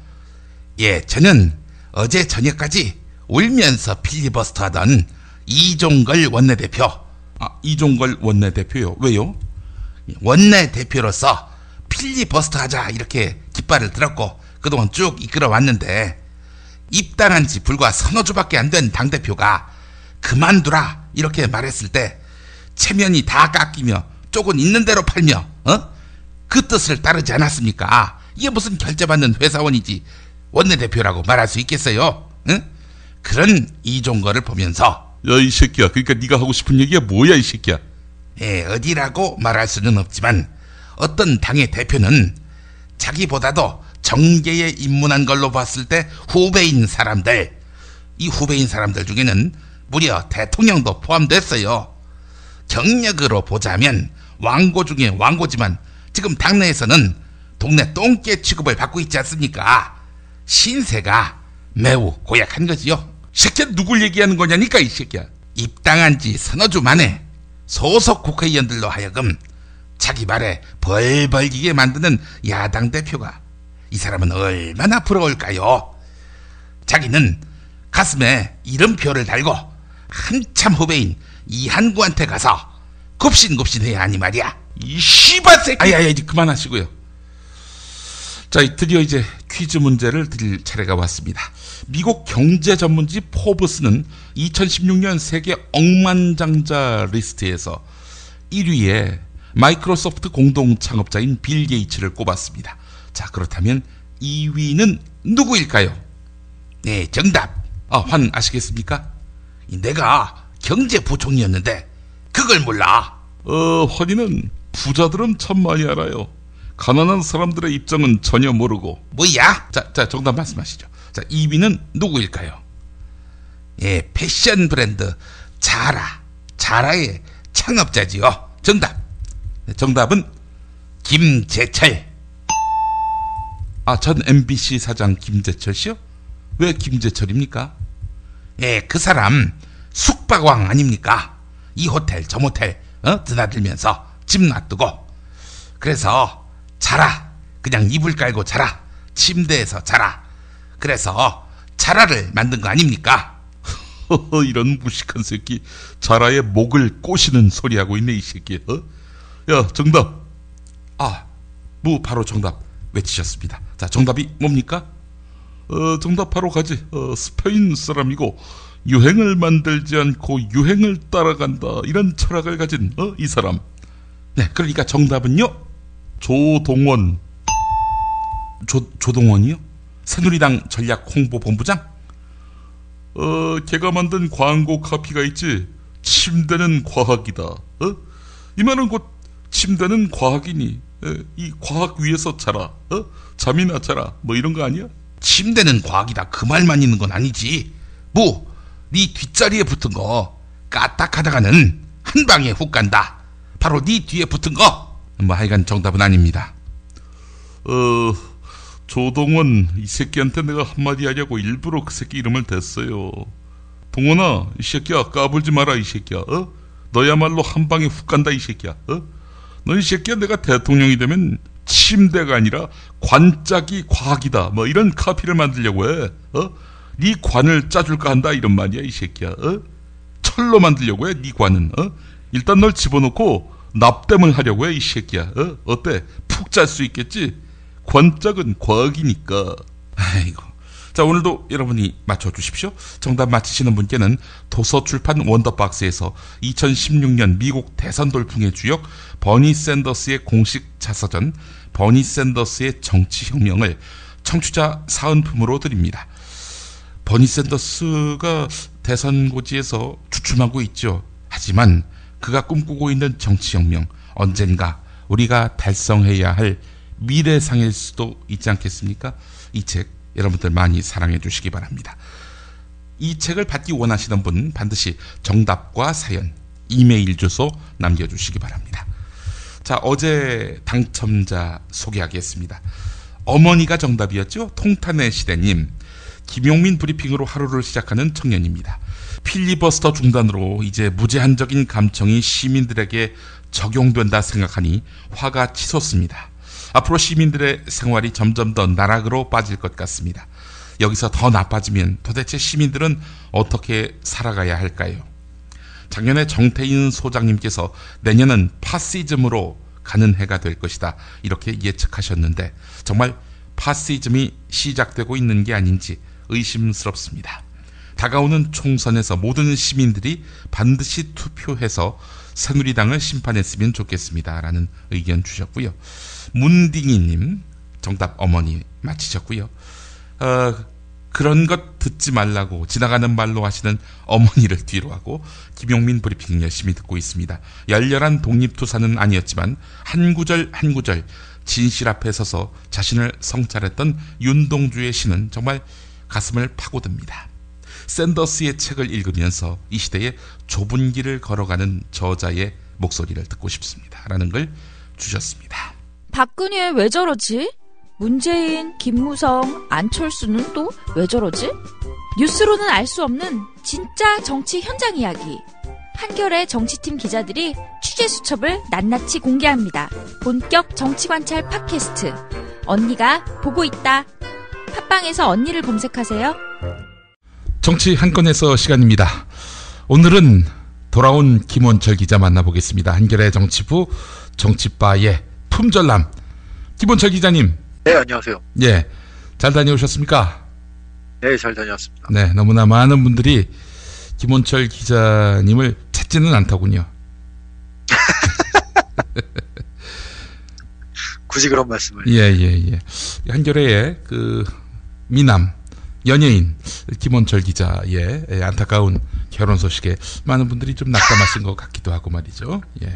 P: 예, 저는 어제 저녁까지 울면서 필리버스터 하던 이종걸 원내대표.
B: 이종걸 원내대표요? 왜요?
P: 원내대표로서 필리버스터 하자 이렇게 깃발을 들었고 그동안 쭉 이끌어 왔는데 입당한 지 불과 서너 주밖에 안 된 당대표가 그만두라 이렇게 말했을 때 체면이 다 깎이며 쪽은 있는 대로 팔며 그 뜻을 따르지 않았습니까? 이게 무슨 결제받는 회사원이지 원내대표라고 말할 수 있겠어요? 그런 이종거를 보면서
B: 야, 이 새끼야, 그러니까 네가 하고 싶은 얘기가 뭐야, 이 새끼야?
P: 어디라고 말할 수는 없지만 어떤 당의 대표는 자기보다도 정계에 입문한 걸로 봤을 때 후배인 사람들, 이 후배인 사람들 중에는 무려 대통령도 포함됐어요. 경력으로 보자면 왕고 중에 왕고지만 지금 당내에서는 동네 똥개 취급을 받고 있지 않습니까? 신세가 매우 고약한 거지요.
B: 새끼야, 누굴 얘기하는 거냐니까, 이 새끼야.
P: 입당한 지 서너 주 만에 소속 국회의원들로 하여금 자기 말에 벌벌기게 만드는 야당 대표가 이 사람은 얼마나 부러울까요? 자기는 가슴에 이름표를 달고 한참 후배인 이한구한테 가서 굽신굽신해야 하니 말이야.
B: 이 씨발 새끼. 이제 그만하시고요. 자, 드디어 이제 퀴즈 문제를 드릴 차례가 왔습니다. 미국 경제 전문지 포브스는 2016년 세계 억만장자 리스트에서 1위에 마이크로소프트 공동 창업자인 빌 게이츠를 꼽았습니다. 자, 그렇다면 2위는 누구일까요?
P: 네, 정답.
B: 환 아시겠습니까?
P: 내가 경제부총리였는데 그걸 몰라.
B: 환희는 부자들은 참 많이 알아요. 가난한 사람들의 입장은 전혀 모르고.
P: 뭐야?
B: 자, 정답 말씀하시죠. 자, 2위는 누구일까요?
P: 예, 패션 브랜드 자라의 창업자지요. 정답.
B: 정답은
P: 김재철.
B: 전 MBC 사장 김재철 씨요? 왜 김재철입니까?
P: 예, 그 사람 숙박왕 아닙니까? 이 호텔 저 모텔 드나들면서 집 놔두고. 그래서 자라. 그냥 이불 깔고 자라. 침대에서 자라. 그래서 자라를 만든 거 아닙니까?
B: 이런 무식한 새끼. 자라의 목을 꼬시는 소리하고 있네 이 새끼. 야, 정답.
P: 바로 정답 외치셨습니다. 자, 정답이 뭡니까?
B: 정답 바로 가지. 스페인 사람이고 유행을 만들지 않고 유행을 따라간다, 이런 철학을 가진 이 사람.
P: 네, 그러니까 정답은요?
B: 조동원.
P: 조동원이요? 새누리당 전략홍보본부장?
B: 걔가 만든 광고 카피가 있지. 침대는 과학이다. 이 말은 곧 침대는 과학이니 이 과학 위에서 자라. 잠이나 자라. 뭐 이런 거 아니야?
P: 침대는 과학이다, 그 말만 있는 건 아니지. 네 뒷자리에 붙은 거 까딱하다가는 한 방에 훅 간다. 바로 네 뒤에 붙은 거. 하여간 정답은 아닙니다.
B: 조동원, 이 새끼한테 내가 한마디 하려고 일부러 그 새끼 이름을 댔어요. 동원아, 이 새끼야, 까불지 마라 이 새끼야. 너야말로 한 방에 훅 간다 이 새끼야. 너 이 새끼야, 내가 대통령이 되면 침대가 아니라 관짝이 과학이다, 뭐 이런 카피를 만들려고 해. 네 관을 짜줄까 한다, 이런 말이야 이 새끼야. 철로 만들려고 해, 네 관은. 일단 널 집어넣고 납땜을 하려고 해 이 새끼야. 어때? 푹 잘 수 있겠지? 관짝은 과학이니까.
P: 아이고. 자, 오늘도 여러분이 맞춰주십시오. 정답 맞히시는 분께는 도서출판 원더박스에서 2016년 미국 대선 돌풍의 주역 버니 샌더스의 공식 자서전 버니 샌더스의 정치혁명을 청취자 사은품으로 드립니다. 버니 샌더스가 대선 고지에서 주춤하고 있죠. 하지만 그가 꿈꾸고 있는 정치혁명, 언젠가 우리가 달성해야 할 미래상일 수도 있지 않겠습니까? 이 책 여러분들 많이 사랑해 주시기 바랍니다. 이 책을 받기 원하시는 분 반드시 정답과 사연, 이메일 주소 남겨주시기 바랍니다. 자, 어제 당첨자 소개하겠습니다. 어머니가 정답이었죠? 통탄의 시대님. 김용민 브리핑으로 하루를 시작하는 청년입니다. 필리버스터 중단으로 이제 무제한적인 감청이 시민들에게 적용된다 생각하니 화가 치솟습니다. 앞으로 시민들의 생활이 점점 더 나락으로 빠질 것 같습니다. 여기서 더 나빠지면 도대체 시민들은 어떻게 살아가야 할까요? 작년에 정태인 소장님께서 내년은 파시즘으로 가는 해가 될 것이다, 이렇게 예측하셨는데 정말 파시즘이 시작되고 있는 게 아닌지 의심스럽습니다. 다가오는 총선에서 모든 시민들이 반드시 투표해서 새누리당을 심판했으면 좋겠습니다, 라는 의견 주셨고요. 문딩이님 정답 어머니 맞히셨고요. 그런 것 듣지 말라고 지나가는 말로 하시는 어머니를 뒤로 하고 김용민 브리핑 열심히 듣고 있습니다. 열렬한 독립투사는 아니었지만 한 구절 한 구절 진실 앞에 서서 자신을 성찰했던 윤동주의 시는 정말 가슴을 파고듭니다. 샌더스의 책을 읽으면서 이 시대의 좁은 길을 걸어가는 저자의 목소리를 듣고 싶습니다, 라는 걸 주셨습니다.
T: 박근혜 왜 저러지? 문재인, 김무성, 안철수는 또 왜 저러지? 뉴스로는 알 수 없는 진짜 정치 현장 이야기. 한겨레 정치팀 기자들이 취재 수첩을 낱낱이 공개합니다. 본격 정치관찰 팟캐스트. 언니가 보고 있다. 팟빵에서 언니를 검색하세요.
P: 정치 한 건에서 시간입니다. 오늘은 돌아온 김원철 기자 만나보겠습니다. 한겨레 정치부 정치바의 품절남 김원철 기자님.
U: 네, 안녕하세요.
P: 예, 잘 다녀오셨습니까?
U: 네, 잘 다녀왔습니다.
P: 네, 너무나 많은 분들이 김원철 기자님을 찾지는 않더군요.
U: 굳이 그런 말씀을.
P: 예. 한겨레의 그 미남 연예인 김원철 기자의 안타까운 결혼 소식에 많은 분들이 좀 낙담하신 것 같기도 하고 말이죠. 예.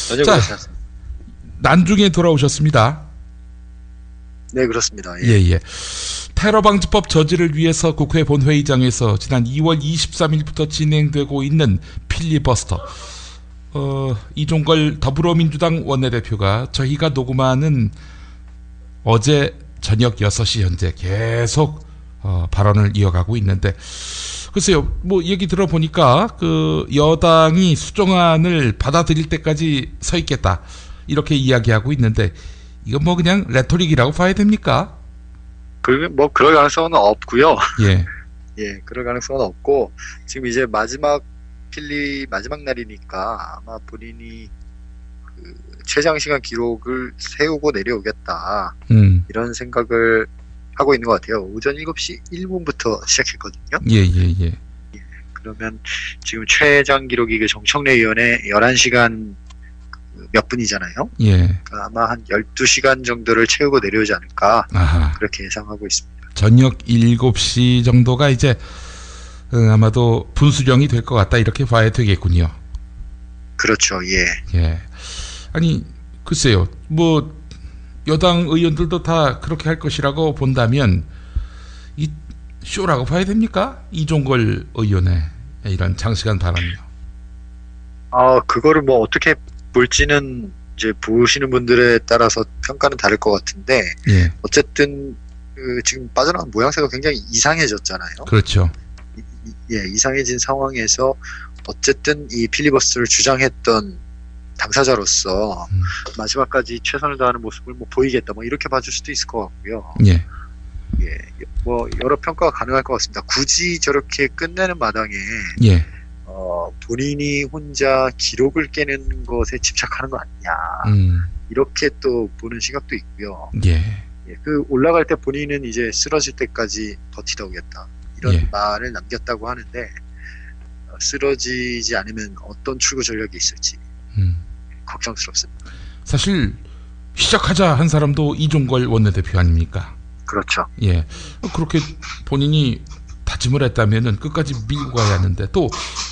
U: 전혀 그렇지 않습니다.
P: 난중에 돌아오셨습니다.
U: 네, 그렇습니다.
P: 예. 테러방지법 저지를 위해서 국회 본회의장에서 지난 2월 23일부터 진행되고 있는 필리버스터. 이종걸 더불어민주당 원내대표가 저희가 녹음하는 어제 저녁 6시 현재 계속 발언을 이어가고 있는데
B: 글쎄요, 뭐 얘기 들어보니까 그 여당이 수정안을 받아들일 때까지 서 있겠다 이렇게 이야기하고 있는데 이건 뭐 그냥 레토릭이라고 봐야 됩니까?
U: 뭐 그럴 가능성은 없고요.
B: 예.
U: 예, 그럴 가능성은 없고 지금 이제 마지막 날이니까 아마 본인이 그 최장시간 기록을 세우고 내려오겠다 이런 생각을 하고 있는 것 같아요. 오전 7시 1분부터 시작했거든요.
B: 예.
U: 그러면 지금 최장 기록이 그 정청래 의원의 11시간 몇 분이잖아요.
B: 예.
U: 그러니까 아마 한 12시간 정도를 채우고 내려오지 않을까
B: 아하.
U: 그렇게 예상하고 있습니다.
B: 저녁 7시 정도가 이제 아마도 분수령이 될 것 같다 이렇게 봐야 되겠군요.
U: 그렇죠. 예.
B: 예. 아니 글쎄요. 뭐 여당 의원들도 다 그렇게 할 것이라고 본다면 이 쇼라고 봐야 됩니까? 이종걸 의원의 이런 장시간 발언이요.
U: 그거를 뭐 어떻게 볼지는 이제 보시는 분들에 따라서 평가는 다를 것 같은데
B: 예.
U: 어쨌든 지금 빠져나간 모양새가 굉장히 이상해졌잖아요.
B: 그렇죠.
U: 예, 이상해진 상황에서 어쨌든 이 필리버스터를 주장했던 당사자로서 마지막까지 최선을 다하는 모습을 뭐 보이겠다 뭐 이렇게 봐줄 수도 있을 것 같고요.
B: 예.
U: 예, 뭐 여러 평가가 가능할 것 같습니다. 굳이 저렇게 끝내는 마당에
B: 예.
U: 본인이 혼자 기록을 깨는 것에 집착하는 거 아니냐 이렇게 또 보는 시각도 있고요.
B: 예.
U: 예, 그 올라갈 때 본인은 이제 쓰러질 때까지 버티다 오겠다 이런
B: 예.
U: 말을 남겼다고 하는데 쓰러지지 않으면 어떤 출구 전략이 있을지 걱정스럽습니다.
B: 사실 시작하자 한 사람도 이종걸 원내대표 아닙니까?
U: 그렇죠.
B: 예. 그렇게 본인이 다짐을 했다면은 끝까지 밀고 가야 하는데 또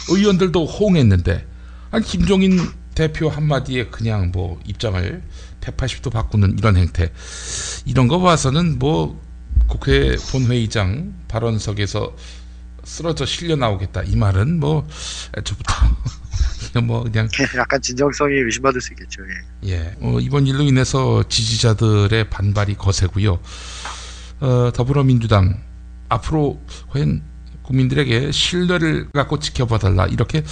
B: 의원들도 호응했는데 아니 김종인 대표 한마디에 그냥 뭐 입장을 180도 바꾸는 이런 행태 이런 거 봐서는 뭐 국회 본회의장 발언석에서 쓰러져 실려 나오겠다 이 말은 뭐 애초부터 뭐 그냥
U: 약간 진정성이 의심받을 수 있겠죠. 예.
B: 예. 이번 일로 인해서 지지자들의 반발이 거세고요. 더불어민주당 앞으로 과연 국민들에게 신뢰를 갖고 지켜봐달라 이렇게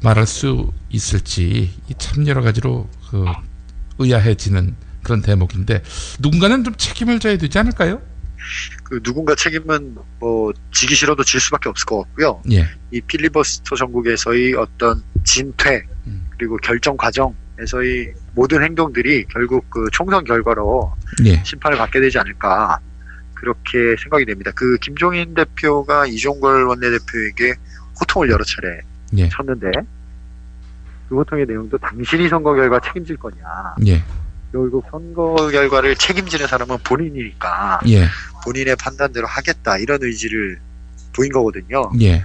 B: 말할 수 있을지 참 여러 가지로 의아해지는 그런 대목인데 누군가는 좀 책임을 져야 되지 않을까요?
U: 그 누군가 책임은 뭐 지기 싫어도 질 수밖에 없을 것 같고요.
B: 예.
U: 이 필리버스터 전국에서의 어떤 진퇴 그리고 결정 과정에서의 모든 행동들이 결국 그 총선 결과로
B: 예.
U: 심판을 받게 되지 않을까 그렇게 생각이 됩니다. 그 김종인 대표가 이종걸 원내대표에게 호통을 여러 차례
B: 예.
U: 쳤는데 그 호통의 내용도 당신이 선거 결과 책임질 거냐.
B: 예.
U: 결국 선거 결과를 책임지는 사람은 본인이니까
B: 예.
U: 본인의 판단대로 하겠다 이런 의지를 보인 거거든요.
B: 예.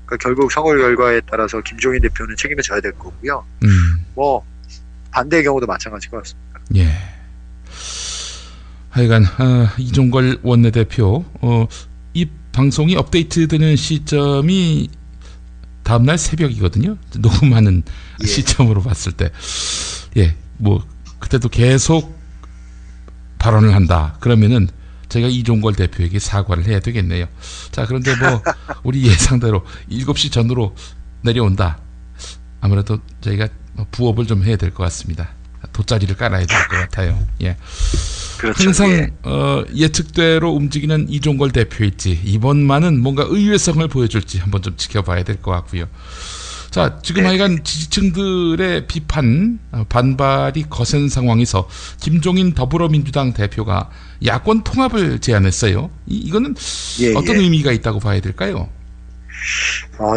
U: 그러니까 결국 선거 결과에 따라서 김종인 대표는 책임을 져야 될 거고요. 뭐 반대의 경우도 마찬가지일 것 같습니다.
B: 예. 하여간 이종걸 원내대표 이 방송이 업데이트되는 시점이 다음날 새벽이거든요. 녹음하는
U: 예.
B: 시점으로 봤을 때 뭐 그때도 계속 발언을 한다. 그러면은 제가 이종걸 대표에게 사과를 해야 되겠네요. 자, 그런데 뭐 우리 예상대로 7시 전으로 내려온다. 아무래도 저희가 부업을 좀 해야 될 것 같습니다. 돗자리를 깔아야 될 것 같아요. 예.
U: 그렇죠.
B: 항상
U: 예.
B: 예측대로 움직이는 이종걸 대표일지 이번만은 뭔가 의외성을 보여줄지 한번 좀 지켜봐야 될 것 같고요. 자, 지금 하여간 지지층들의 비판, 반발이 거센 상황에서 김종인 더불어민주당 대표가 야권 통합을 제안했어요. 이거는 어떤 의미가 있다고 봐야 될까요?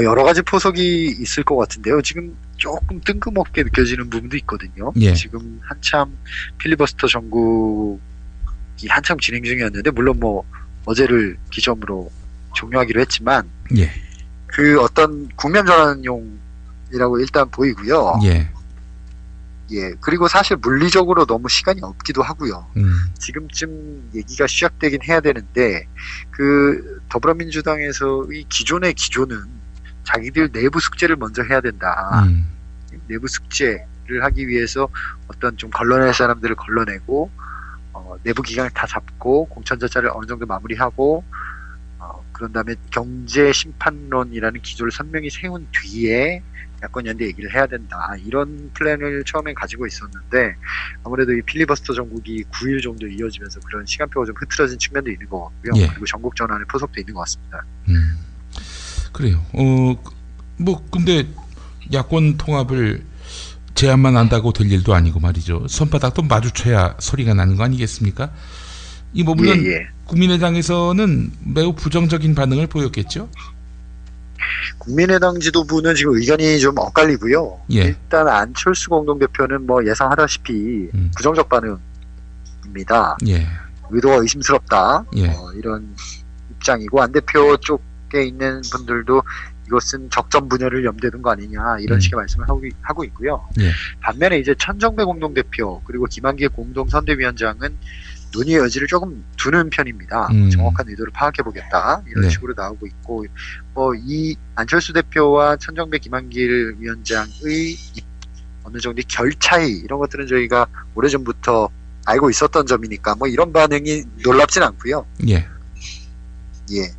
U: 여러 가지 포석이 있을 것 같은데요. 지금 조금 뜬금없게 느껴지는 부분도 있거든요.
B: 예.
U: 지금 한참 필리버스터 전국이 한참 진행 중이었는데 물론 뭐 어제를 기점으로 종료하기로 했지만
B: 예.
U: 그 어떤 국면 전환용이라고 일단 보이고요.
B: 예.
U: 예. 그리고 사실 물리적으로 너무 시간이 없기도 하고요. 지금쯤 얘기가 시작되긴 해야 되는데 그 더불어민주당에서의 기존의 기조는 자기들 내부 숙제를 먼저 해야 된다. 내부 숙제를 하기 위해서 어떤 좀 걸러낼 사람들을 걸러내고 내부 기강을 다 잡고 공천 절차를 어느 정도 마무리하고 그런 다음에 경제 심판론이라는 기조를 선명히 세운 뒤에 야권연대 얘기를 해야 된다. 이런 플랜을 처음엔 가지고 있었는데 아무래도 이 필리버스터 전국이 9일 정도 이어지면서 그런 시간표가 좀 흐트러진 측면도 있는 것 같고요.
B: 예.
U: 그리고 전국 전환의 포석도 있는 것 같습니다.
B: 그래요. 근데 야권 통합을 제안만 한다고 될 일도 아니고 말이죠. 손바닥도 마주쳐야 소리가 나는 거 아니겠습니까? 이 뭐 물론 국민의당에서는 매우 부정적인 반응을 보였겠죠?
U: 국민의당 지도부는 지금 의견이 좀 엇갈리고요.
B: 예.
U: 일단 안철수 공동대표는 뭐 예상하다시피 부정적 반응입니다.
B: 예.
U: 의도가 의심스럽다.
B: 예.
U: 이런 입장이고 안 대표 쪽에 있는 분들도 이것은 적점 분열을 염두에 둔 거 아니냐 이런 식의 말씀을 하고 있고요.
B: 예.
U: 반면에 이제 천정배 공동대표 그리고 김한길 공동선대위원장은 논의의 여지를 조금 두는 편입니다. 정확한 의도를 파악해보겠다 이런
B: 네.
U: 식으로 나오고 있고 이 안철수 대표와 천정배 김한길 위원장의 어느 정도의 결 차이 이런 것들은 저희가 오래전부터 알고 있었던 점이니까 뭐 이런 반응이 놀랍진 않고요.
B: 예.
U: 예.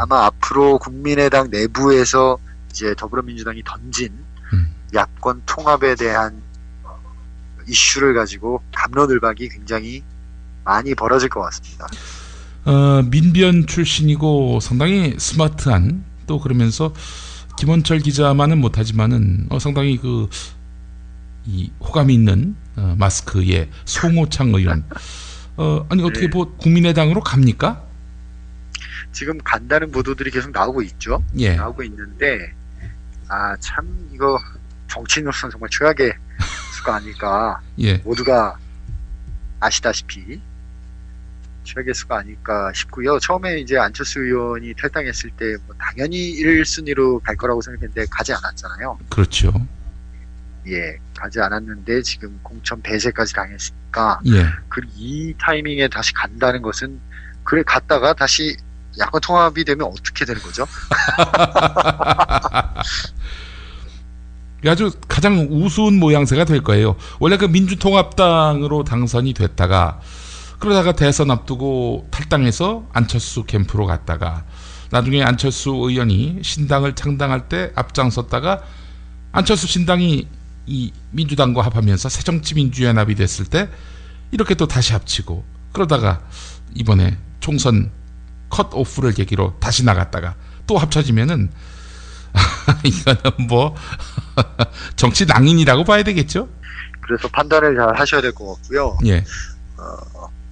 U: 아마 앞으로 국민의당 내부에서 이제 더불어민주당이 던진 야권 통합에 대한 이슈를 가지고 갑론을박이 굉장히 많이 벌어질 것 같습니다.
B: 민변 출신이고 상당히 스마트한 또 그러면서 김원철 기자만은 못하지만은 상당히 이 호감이 있는 마스크의 송호창 의원. 아니 어떻게 국민의당으로 갑니까?
U: 지금 간다는 보도들이 계속 나오고 있죠.
B: 예.
U: 나오고 있는데 참 이거 정치인으로서는 정말 최악의 수가 아닐까.
B: 예.
U: 모두가 아시다시피 최악의 수가 아닐까 싶고요. 처음에 이제 안철수 의원이 탈당했을 때 뭐 당연히 1순위로 갈 거라고 생각했는데 가지 않았잖아요.
B: 그렇죠.
U: 예, 가지 않았는데 지금 공천 배제까지 당했으니까
B: 예.
U: 이 타이밍에 다시 간다는 것은 그래 갔다가 다시 야권 통합이 되면 어떻게 되는 거죠?
B: 아주 가장 우스운 모양새가 될 거예요. 원래 그 민주통합당으로 당선이 됐다가 그러다가 대선 앞두고 탈당해서 안철수 캠프로 갔다가 나중에 안철수 의원이 신당을 창당할 때 앞장섰다가 안철수 신당이 이 민주당과 합하면서 새정치민주연합이 됐을 때 이렇게 또 다시 합치고 그러다가 이번에 총선 컷오프를 계기로 다시 나갔다가 또 합쳐지면은 이거는 뭐 정치 낭인이라고 봐야 되겠죠?
U: 그래서 판단을 잘 하셔야 될 것 같고요.
B: 예.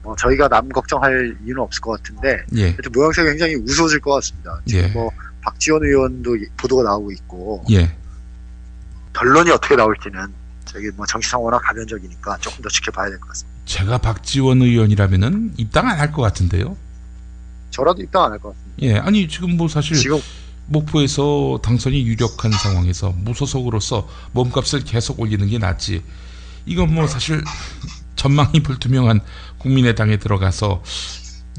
U: 뭐 저희가 남 걱정할 이유는 없을 것 같은데
B: 예.
U: 하여튼 모양새가 굉장히 우스워질 것 같습니다. 지금
B: 예.
U: 뭐 박지원 의원도 보도가 나오고 있고
B: 예.
U: 결론이 어떻게 나올지는 저기 뭐 정치상 워낙 가변적이니까 조금 더 지켜봐야 될 것 같습니다.
B: 제가 박지원 의원이라면은 입당 안 할 것 같은데요.
U: 저라도 입당 안 할 것 같습니다.
B: 예, 아니 지금 뭐 사실 목포에서 당선이 유력한 상황에서 무소속으로서 몸값을 계속 올리는 게 낫지. 이건 뭐 사실 전망이 불투명한 국민의당에 들어가서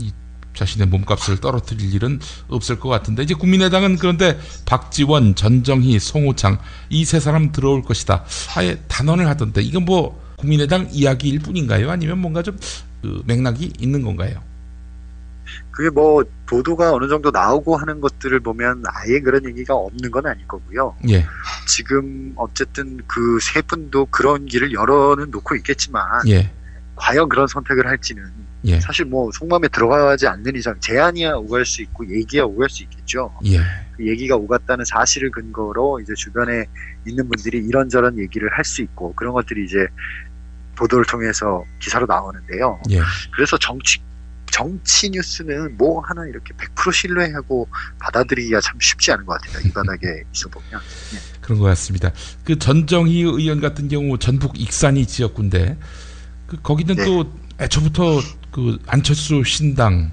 B: 이 자신의 몸값을 떨어뜨릴 일은 없을 것 같은데 이제 국민의당은 그런데 박지원, 전정희, 송호창 이 세 사람 들어올 것이다. 아예 단언을 하던데 이건 뭐 국민의당 이야기일 뿐인가요? 아니면 뭔가 좀 맥락이 있는 건가요?
U: 그게 뭐 보도가 어느 정도 나오고 하는 것들을 보면 아예 그런 얘기가 없는 건 아닐 거고요.
B: 예.
U: 지금 어쨌든 그 세 분도 그런 길을 열어는 놓고 있겠지만
B: 예.
U: 과연 그런 선택을 할지는
B: 예.
U: 사실 뭐 속마음에 들어가지 않는 이상 제안이야 오갈 수 있고 얘기야 오갈 수 있겠죠.
B: 예.
U: 그 얘기가 오갔다는 사실을 근거로 이제 주변에 있는 분들이 이런저런 얘기를 할 수 있고 그런 것들이 이제 보도를 통해서 기사로 나오는데요.
B: 예.
U: 그래서 정치 뉴스는 뭐 하나 이렇게 100% 신뢰하고 받아들이기가 참 쉽지 않은 것 같아요. 이 바닥에 있어보면. 예.
B: 그런 것 같습니다. 그 전정희 의원 같은 경우 전북 익산이 지역구인데 거기는
U: 네.
B: 또 애초부터 그 안철수 신당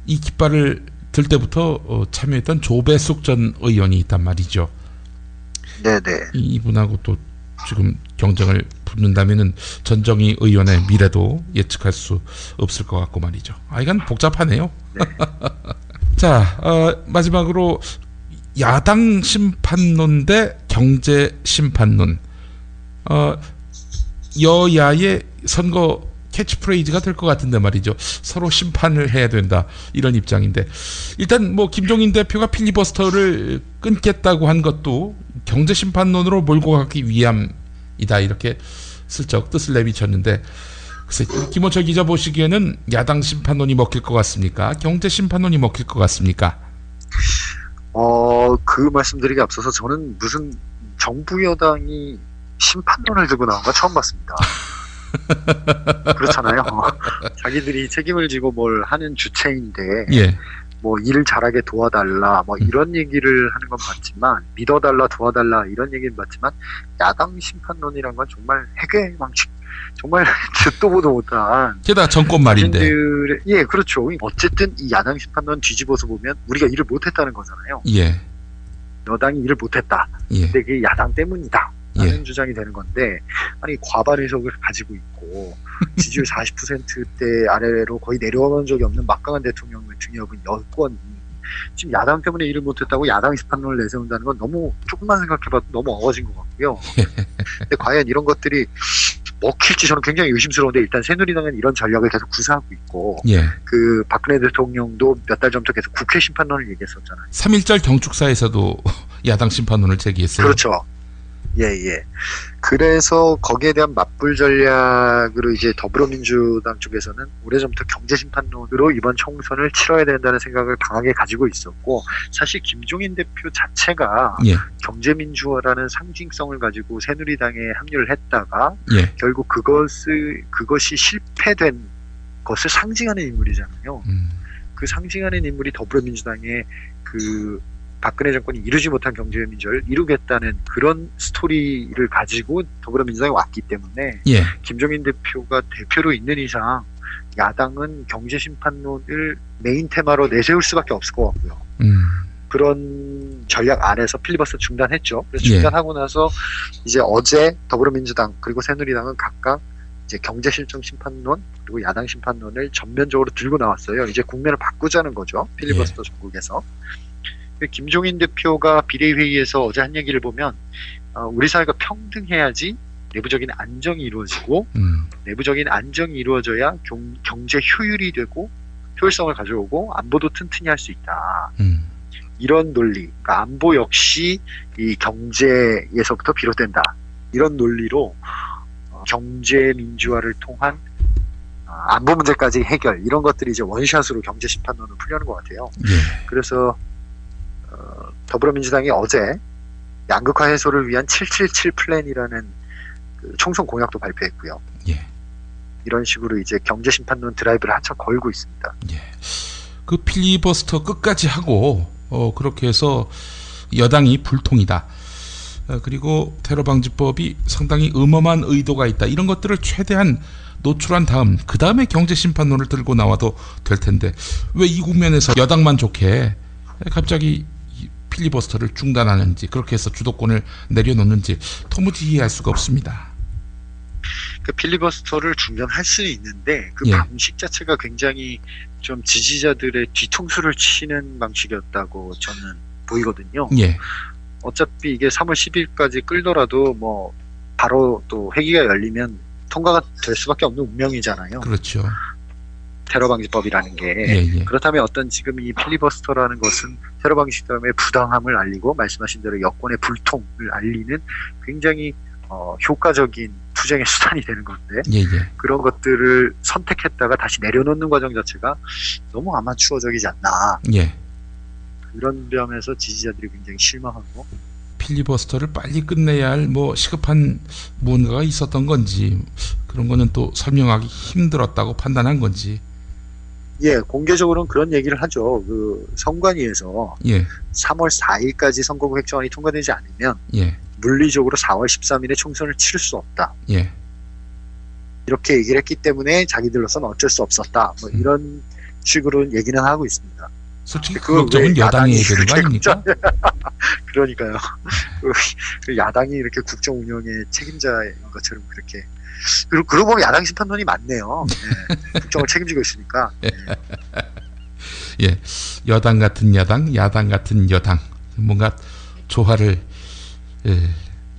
B: 이 깃발을 들 때부터 참여했던 조배숙 전 의원이 있단 말이죠.
U: 네네.
B: 이분하고 또 지금 경쟁을 붙는다면은 전정희 의원의 미래도 예측할 수 없을 것 같고 말이죠. 이건 복잡하네요.
U: 네.
B: 자, 마지막으로 야당 심판론 대 경제 심판론. 여야의 선거 캐치프레이즈가 될 것 같은데 말이죠. 서로 심판을 해야 된다 이런 입장인데 일단 뭐 김종인 대표가 필리버스터를 끊겠다고 한 것도 경제심판론으로 몰고 가기 위함이다 이렇게 슬쩍 뜻을 내비쳤는데 글쎄 김원철 기자 보시기에는 야당 심판론이 먹힐 것 같습니까? 경제심판론이 먹힐 것 같습니까?
U: 그 말씀드리기 앞서서 저는 무슨 정부 여당이 심판론을 들고 나온 거 처음 봤습니다. 그렇잖아요. 자기들이 책임을 지고 뭘 하는 주체인데
B: 예.
U: 뭐 일을 잘하게 도와달라 뭐 이런 얘기를 하는 건 맞지만 믿어달라 도와달라 이런 얘기는 맞지만 야당 심판론이란 건 정말 해괴망측 정말 듣도 보도 못한
B: 게다가 정권 말인데
U: 예 그렇죠. 어쨌든 이 야당 심판론 뒤집어서 보면 우리가 일을 못했다는 거잖아요.
B: 예.
U: 여당이 일을 못했다.
B: 예.
U: 근데 그게 야당 때문이다. 라는
B: 예.
U: 주장이 되는 건데 아니 과반 의석을 가지고 있고 지지율 40%대 아래로 거의 내려온 적이 없는 막강한 대통령을 등에업은 여권이 지금 야당 때문에 일을 못했다고 야당 심판론을 내세운다는 건 너무 조금만 생각해봐도 너무 어거진 것 같고요. 근데 과연 이런 것들이 먹힐지 저는 굉장히 의심스러운데 일단 새누리당은 이런 전략을 계속 구사하고 있고
B: 예.
U: 그 박근혜 대통령도 몇 달 전부터 계속 국회 심판론을 얘기했었잖아요.
B: 3.1절 경축사에서도 야당 심판론을 제기했어요.
U: 그렇죠. 예. 그래서 거기에 대한 맞불 전략으로 이제 더불어민주당 쪽에서는 오래전부터 경제심판론으로 이번 총선을 치러야 된다는 생각을 강하게 가지고 있었고 사실 김종인 대표 자체가
B: 예.
U: 경제민주화라는 상징성을 가지고 새누리당에 합류를 했다가
B: 예.
U: 결국 그것이 실패된 것을 상징하는 인물이잖아요. 그 상징하는 인물이 더불어민주당의 그 박근혜 정권이 이루지 못한 경제민주화를 이루겠다는 그런 스토리를 가지고 더불어민주당에 왔기 때문에
B: 예.
U: 김종인 대표가 대표로 있는 이상 야당은 경제심판론을 메인 테마로 내세울 수밖에 없을 것 같고요. 그런 전략 안에서 필리버스터 중단했죠. 그래서 중단하고 나서 이제 어제 더불어민주당 그리고 새누리당은 각각 이제 경제실정 심판론 그리고 야당 심판론을 전면적으로 들고 나왔어요. 이제 국면을 바꾸자는 거죠. 필리버스터 전국에서. 김종인 대표가 비대위회의에서 어제 한 얘기를 보면 우리 사회가 평등해야지 내부적인 안정이 이루어지고 내부적인 안정이 이루어져야 경제 효율이 되고 효율성을 가져오고 안보도 튼튼히 할 수 있다. 이런 논리, 그러니까 안보 역시 이 경제에서부터 비롯된다. 이런 논리로 경제 민주화를 통한 안보 문제까지 해결 이런 것들이 이제 원샷으로 경제 심판론을 풀려는 것 같아요. 그래서 더불어민주당이 어제 양극화 해소를 위한 777 플랜이라는 그 총선 공약도 발표했고요.
B: 예.
U: 이런 식으로 이제 경제심판론 드라이브를 한참 걸고 있습니다.
B: 예. 그 필리버스터 끝까지 하고 그렇게 해서 여당이 불통이다. 그리고 테러방지법이 상당히 음험한 의도가 있다. 이런 것들을 최대한 노출한 다음 그 다음에 경제심판론을 들고 나와도 될 텐데 왜 이 국면에서 여당만 좋게 갑자기 필리버스터를 중단하는지 그렇게 해서 주도권을 내려놓는지 도무지 이해할 수가 없습니다.
U: 그 필리버스터를 중단할 수는 있는데 그 방식 자체가 굉장히 좀 지지자들의 뒤통수를 치는 방식이었다고 저는 보이거든요.
B: 예.
U: 어차피 이게 3월 10일까지 끌더라도 뭐 바로 또 회기가 열리면 통과가 될 수밖에 없는 운명이잖아요.
B: 그렇죠.
U: 테러방지법이라는 게 그렇다면 어떤 지금 이 필리버스터라는 것은 테러방지법의 부당함을 알리고 말씀하신 대로 여권의 불통을 알리는 굉장히 효과적인 투쟁의 수단이 되는 건데 그런 것들을 선택했다가 다시 내려놓는 과정 자체가 너무 아마추어적이지 않나. 그런 점에서 지지자들이 굉장히 실망하고
B: 필리버스터를 빨리 끝내야 할 뭐 시급한 무언가가 있었던 건지 그런 거는 또 설명하기 힘들었다고 판단한 건지.
U: 예, 공개적으로는 그런 얘기를 하죠. 그 선관위에서 3월 4일까지 선거구 획정안이 통과되지 않으면 물리적으로 4월 13일에 총선을 치를 수 없다. 이렇게 얘기를 했기 때문에 자기들로서는 어쩔 수 없었다. 뭐 이런 식으로 얘기는 하고 있습니다.
B: 솔직히 그 걱정은 여당이 해야 되는 거 아닙니까?
U: 그러니까요. 그 야당이 이렇게 국정 운영의 책임자인 것처럼 그렇게. 그러고 보면 야당 심판론이 많네요. 국정을 책임지고 있으니까.
B: 예, 여당 같은 야당, 야당 같은 여당, 뭔가 조화를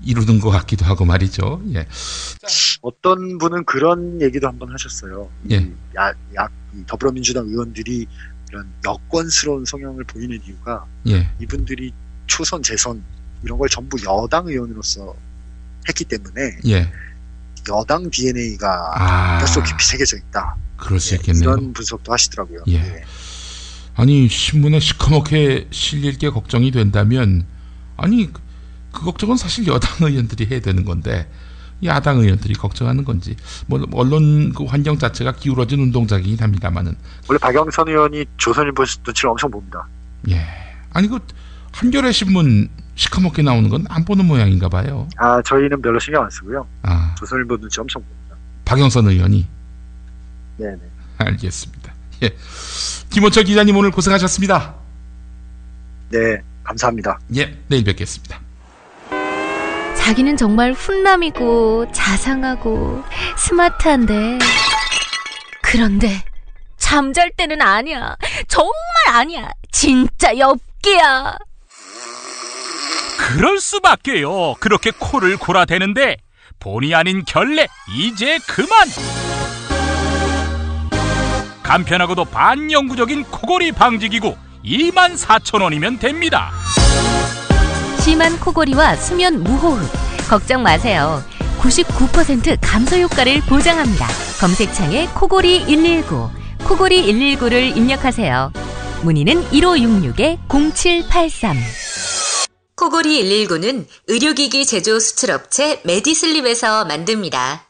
B: 이루는 것 같기도 하고 말이죠. 예.
U: 어떤 분은 그런 얘기도 한번 하셨어요.
B: 예.
U: 이 더불어민주당 의원들이 이런 여권스러운 성향을 보이는 이유가
B: 예.
U: 이분들이 초선, 재선 이런 걸 전부 여당 의원으로서 했기 때문에
B: 예.
U: 여당 DNA가 뼛속 깊이 새겨져 있다.
B: 그럴 수 있겠네요.
U: 이런 분석도 하시더라고요.
B: 예.
U: 예.
B: 아니 신문에 시커멓게 실릴 게 걱정이 된다면 아니 그 걱정은 사실 여당 의원들이 해야 되는 건데 야당 의원들이 걱정하는 건지 뭐 언론 그 환경 자체가 기울어진 운동장이긴 합니다만은
U: 원래 박영선 의원이 조선일보 눈치를 엄청 봅니다.
B: 예. 아니 그 한겨레 신문 시커멓게 나오는 건 안 보는 모양인가 봐요.
U: 저희는 별로 신경 안 쓰고요.
B: 아.
U: 조선일보 눈치 엄청 봅니다.
B: 박영선 의원이.
U: 네네.
B: 알겠습니다. 예. 김원철 기자님 오늘 고생하셨습니다.
U: 네, 감사합니다.
B: 예, 내일 뵙겠습니다.
I: 자기는 정말 훈남이고 자상하고 스마트한데 그런데 잠잘 때는 아니야. 정말 아니야. 진짜 엽기야.
D: 그럴 수밖에요. 그렇게 코를 골아대는데 본의 아닌 결례 이제 그만. 간편하고도 반영구적인 코골이 방지기구 24,000원이면 됩니다.
I: 심한 코골이와 수면 무호흡 걱정 마세요. 99% 감소 효과를 보장합니다. 검색창에 코골이 119, 코골이 119를 입력하세요. 문의는 1566-0783.
Q: 코골이 119는 의료기기 제조 수출업체 메디슬립에서 만듭니다.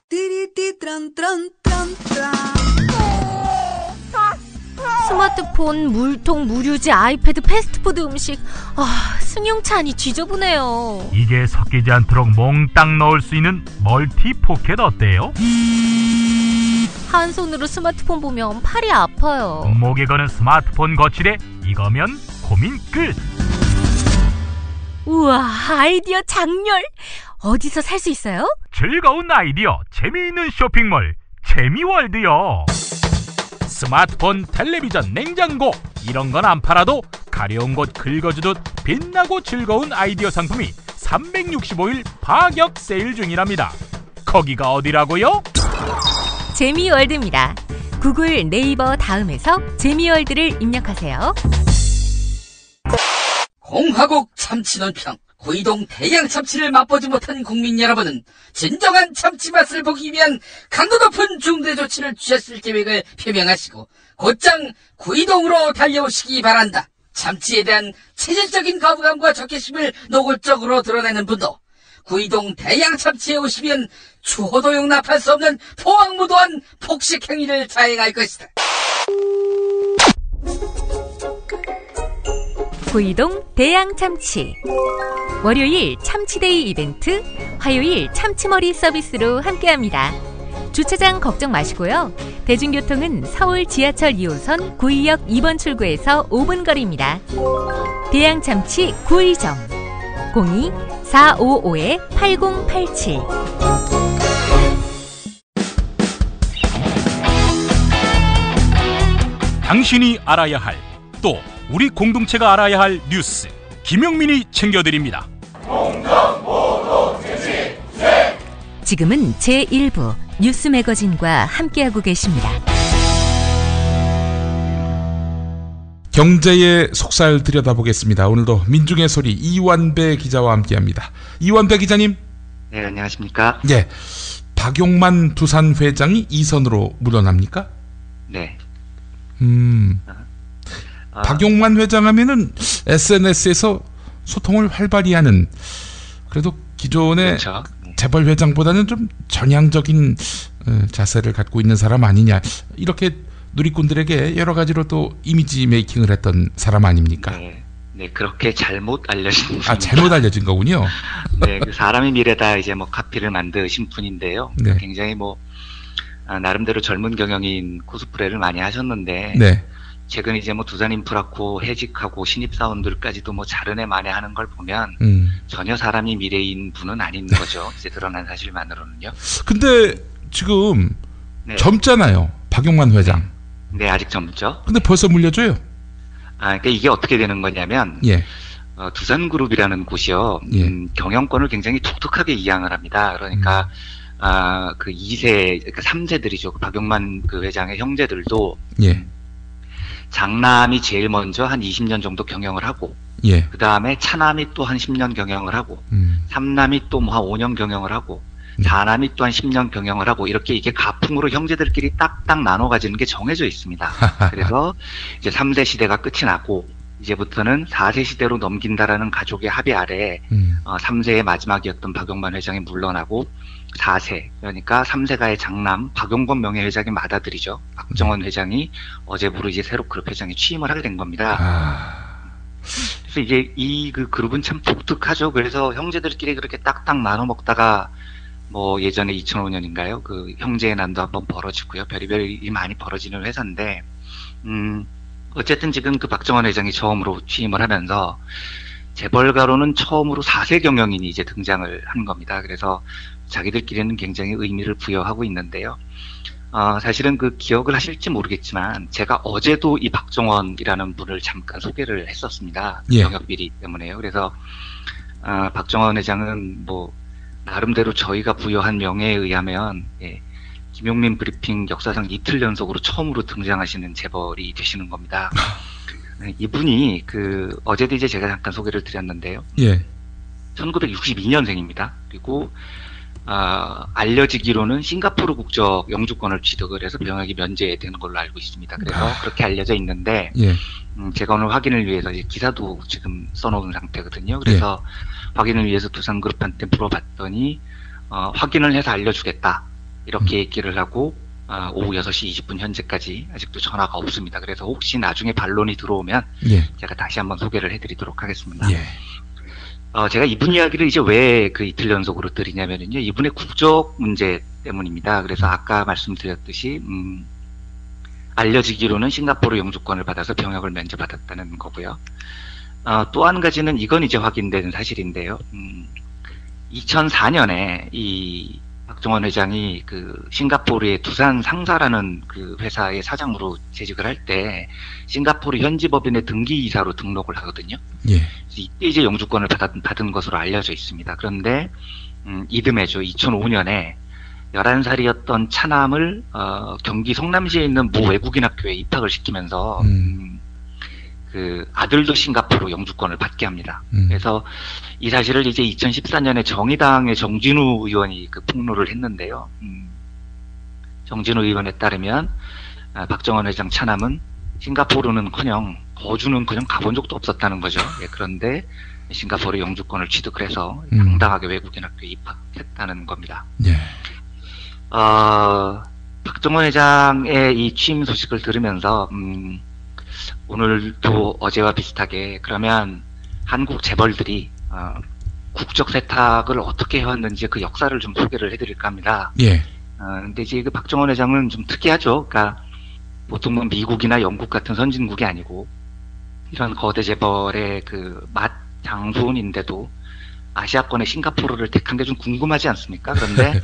I: 스마트폰, 물통, 무료지, 아이패드, 패스트푸드 음식. 승용차니 지저분해요.
D: 이게 섞이지 않도록 몽땅 넣을 수 있는 멀티 포켓 어때요?
I: 한 손으로 스마트폰 보면 팔이 아파요.
D: 목에 거는 스마트폰 거치대 이거면 고민 끝.
I: 우와, 아이디어 장렬. 어디서 살 수 있어요?
D: 즐거운 아이디어, 재미있는 쇼핑몰 재미월드요. 스마트폰, 텔레비전, 냉장고 이런 건 안 팔아도 가려운 곳 긁어주듯 빛나고 즐거운 아이디어 상품이 365일 파격 세일 중이랍니다. 거기가 어디라고요?
I: 재미월드입니다. 구글, 네이버 다음에서 재미월드를 입력하세요.
J: 공화국 참치 논평. 구이동 대양 참치를 맛보지 못한 국민 여러분은 진정한 참치 맛을 보기 위한 강도 높은 중대 조치를 취했을 계획을 표명하시고 곧장 구이동으로 달려오시기 바란다. 참치에 대한 체질적인 거부감과 적개심을 노골적으로 드러내는 분도 구이동 대양 참치에 오시면 추호도 용납할 수 없는 포악무도한 폭식 행위를 자행할 것이다.
I: 구이동 대양참치. 월요일 참치데이 이벤트, 화요일 참치머리 서비스로 함께합니다. 주차장 걱정 마시고요. 대중교통은 서울 지하철 2호선 구의역 2번 출구에서 5분 거리입니다. 대양참치 구의점 02-455-8087.
D: 당신이 알아야 할, 또 우리 공동체가 알아야 할 뉴스 김용민이 챙겨드립니다.
I: 지금은 제1부 뉴스 매거진과 함께하고 계십니다.
B: 경제의 속살 들여다보겠습니다. 오늘도 민중의 소리 이완배 기자와 함께합니다. 이완배 기자님.
V: 네, 안녕하십니까.
B: 예, 박용만 두산 회장이 2선으로 물러납니까?
V: 네.
B: 박용만 회장 하면은 SNS에서 소통을 활발히 하는, 그래도 기존의
V: 그렇죠.
B: 재벌 회장보다는 좀 전향적인 자세를 갖고 있는 사람 아니냐, 이렇게 누리꾼들에게 여러 가지로 또 이미지 메이킹을 했던 사람 아닙니까?
V: 네, 그렇게 잘못 알려진 분입니다.
B: 잘못 알려진 거군요.
V: 네, 그 사람의 미래다 이제 뭐 카피를 만드신 분인데요.
B: 네.
V: 굉장히 나름대로 젊은 경영인 코스프레를 많이 하셨는데,
B: 네.
V: 최근 이제 두산 인프라코 해직하고 신입사원들까지도 자른해 만회하는 걸 보면 전혀 사람이 미래인 분은 아닌 거죠. 이제 드러난 사실만으로는요.
B: 근데 지금
V: 네.
B: 젊잖아요, 박용만 회장.
V: 네, 아직 젊죠.
B: 근데 벌써 물려줘요.
V: 그러니까 이게 어떻게 되는 거냐면,
B: 예.
V: 두산그룹이라는 곳이요,
B: 예.
V: 경영권을 굉장히 독특하게 이양을 합니다. 그러니까 그 2세, 그러니까 3세들이죠. 그 박용만 그 회장의 형제들도
B: 예.
V: 장남이 제일 먼저 한 20년 정도 경영을 하고,
B: 예.
V: 그 다음에 차남이 또 한 10년 경영을 하고, 삼남이 또 뭐 한 5년 경영을 하고, 사남이 또 한 10년 경영을 하고, 이렇게 이게 가풍으로 형제들끼리 딱딱 나눠 가지는 게 정해져 있습니다. 그래서 이제 3세 시대가 끝이 나고, 이제부터는 4세 시대로 넘긴다라는 가족의 합의 아래 3세의 마지막이었던 박용만 회장이 물러나고 4세, 그러니까 3세가의 장남 박용건 명예회장이 맏아들이죠. 박정원 회장이 어제부로 이제 새로 그룹 회장에 취임을 하게 된 겁니다. 그래서 이제 이 그 그룹은 참 독특하죠. 그래서 형제들끼리 그렇게 딱딱 나눠 먹다가 뭐 예전에 2005년인가요? 그 형제의 난도 한번 벌어지고요. 별의별 일이 많이 벌어지는 회사인데, 어쨌든 지금 그 박정원 회장이 처음으로 취임을 하면서 재벌가로는 처음으로 4세 경영인이 이제 등장을 한 겁니다. 그래서 자기들끼리는 굉장히 의미를 부여하고 있는데요. 사실은 그 기억을 하실지 모르겠지만 제가 어제도 이 박정원이라는 분을 잠깐 소개를 했었습니다.
B: 예.
V: 영역비리 때문에요. 그래서 박정원 회장은 뭐 나름대로 저희가 부여한 명예에 의하면 김용민 브리핑 역사상 이틀 연속으로 처음으로 등장하시는 재벌이 되시는 겁니다. 이분이 그 어제도 이제 제가 잠깐 소개를 드렸는데요.
B: 예.
V: 1962년생입니다. 그리고 알려지기로는 싱가포르 국적 영주권을 취득을 해서 병역이 면제되는 걸로 알고 있습니다. 그래서 그렇게 알려져 있는데,
B: 예.
V: 제가 오늘 확인을 위해서 이제 기사도 지금 써놓은 상태거든요. 그래서 확인을 위해서 두산그룹한테 물어봤더니 확인을 해서 알려주겠다 이렇게 얘기를 하고 오후 6시 20분 현재까지 아직도 전화가 없습니다. 그래서 혹시 나중에 반론이 들어오면
B: 예.
V: 제가 다시 한번 소개를 해드리도록 하겠습니다.
B: 예.
V: 제가 이분 이야기를 이제 왜 그 이틀 연속으로 드리냐면요, 이분의 국적 문제 때문입니다. 그래서 아까 말씀드렸듯이 알려지기로는 싱가포르 영주권을 받아서 병역을 면제받았다는 거고요. 또 한 가지는 이건 이제 확인된 사실인데요. 2004년에 이 박정원 회장이 그 싱가포르의 두산 상사라는 그 회사의 사장으로 재직을 할 때 싱가포르 현지 법인의 등기이사로 등록을 하거든요.
B: 예.
V: 이때 이제 영주권을 받은 것으로 알려져 있습니다. 그런데 이듬해죠. 2005년에 11살이었던 차남을 경기 성남시에 있는 모 외국인 학교에 입학을 시키면서 그 아들도 싱가포르 영주권을 받게 합니다. 그래서 이 사실을 이제 2014년에 정의당의 정진우 의원이 그 폭로를 했는데요. 정진우 의원에 따르면 박정원 회장 차남은 싱가포르는커녕 거주는커녕 가본 적도 없었다는 거죠. 예, 그런데 싱가포르 영주권을 취득을 해서 당당하게 외국인 학교에 입학했다는 겁니다.
B: 예.
V: 박정원 회장의 이 취임 소식을 들으면서 오늘도 어제와 비슷하게 그러면 한국 재벌들이 국적 세탁을 어떻게 해왔는지 그 역사를 좀 소개를 해드릴까 합니다.
B: 예.
V: 근데 이제 그 박정원 회장은 좀 특이하죠. 그러니까 보통 뭐 미국이나 영국 같은 선진국이 아니고 이런 거대 재벌의 그 맛 장손인데도 아시아권의 싱가포르를 택한 게 좀 궁금하지 않습니까? 그런데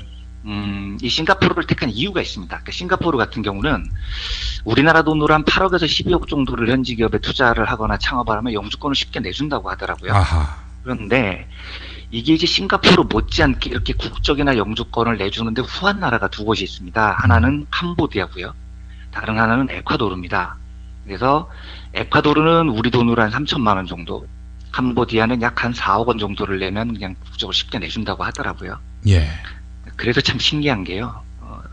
V: 이 싱가포르를 택한 이유가 있습니다. 그러니까 싱가포르 같은 경우는 우리나라 돈으로 한 8억에서 12억 정도를 현지 기업에 투자를 하거나 창업을 하면 영주권을 쉽게 내준다고 하더라고요.
B: 아하.
V: 그런데 이게 이제 싱가포르 못지않게 이렇게 국적이나 영주권을 내주는데 후한 나라가 두 곳이 있습니다. 하나는 캄보디아고요. 다른 하나는 에콰도르입니다. 그래서 에콰도르는 우리 돈으로 한 3천만 원 정도, 캄보디아는 약 한 4억 원 정도를 내면 그냥 국적을 쉽게 내준다고 하더라고요.
B: 예.
V: 그래서 참 신기한 게요.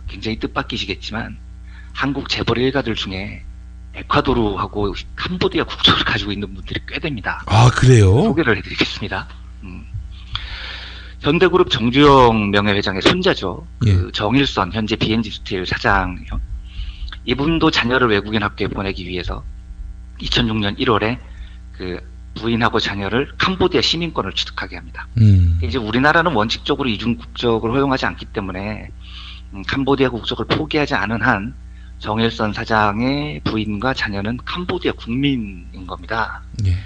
V: 굉장히 뜻밖이시겠지만 한국 재벌 일가들 중에 에콰도르하고 캄보디아 국적을 가지고 있는 분들이 꽤 됩니다.
B: 아, 그래요?
V: 소개를 해드리겠습니다. 현대그룹 정주영 명예회장의 손자죠.
B: 예.
V: 그 정일선 현재 B&G 스틸 사장. 이분도 자녀를 외국인 학교에 보내기 위해서 2006년 1월에 그 부인하고 자녀를 캄보디아 시민권을 취득하게 합니다. 이제 우리나라는 원칙적으로 이중 국적을 허용하지 않기 때문에 캄보디아 국적을 포기하지 않은 한 정일선 사장의 부인과 자녀는 캄보디아 국민인 겁니다.
B: 예.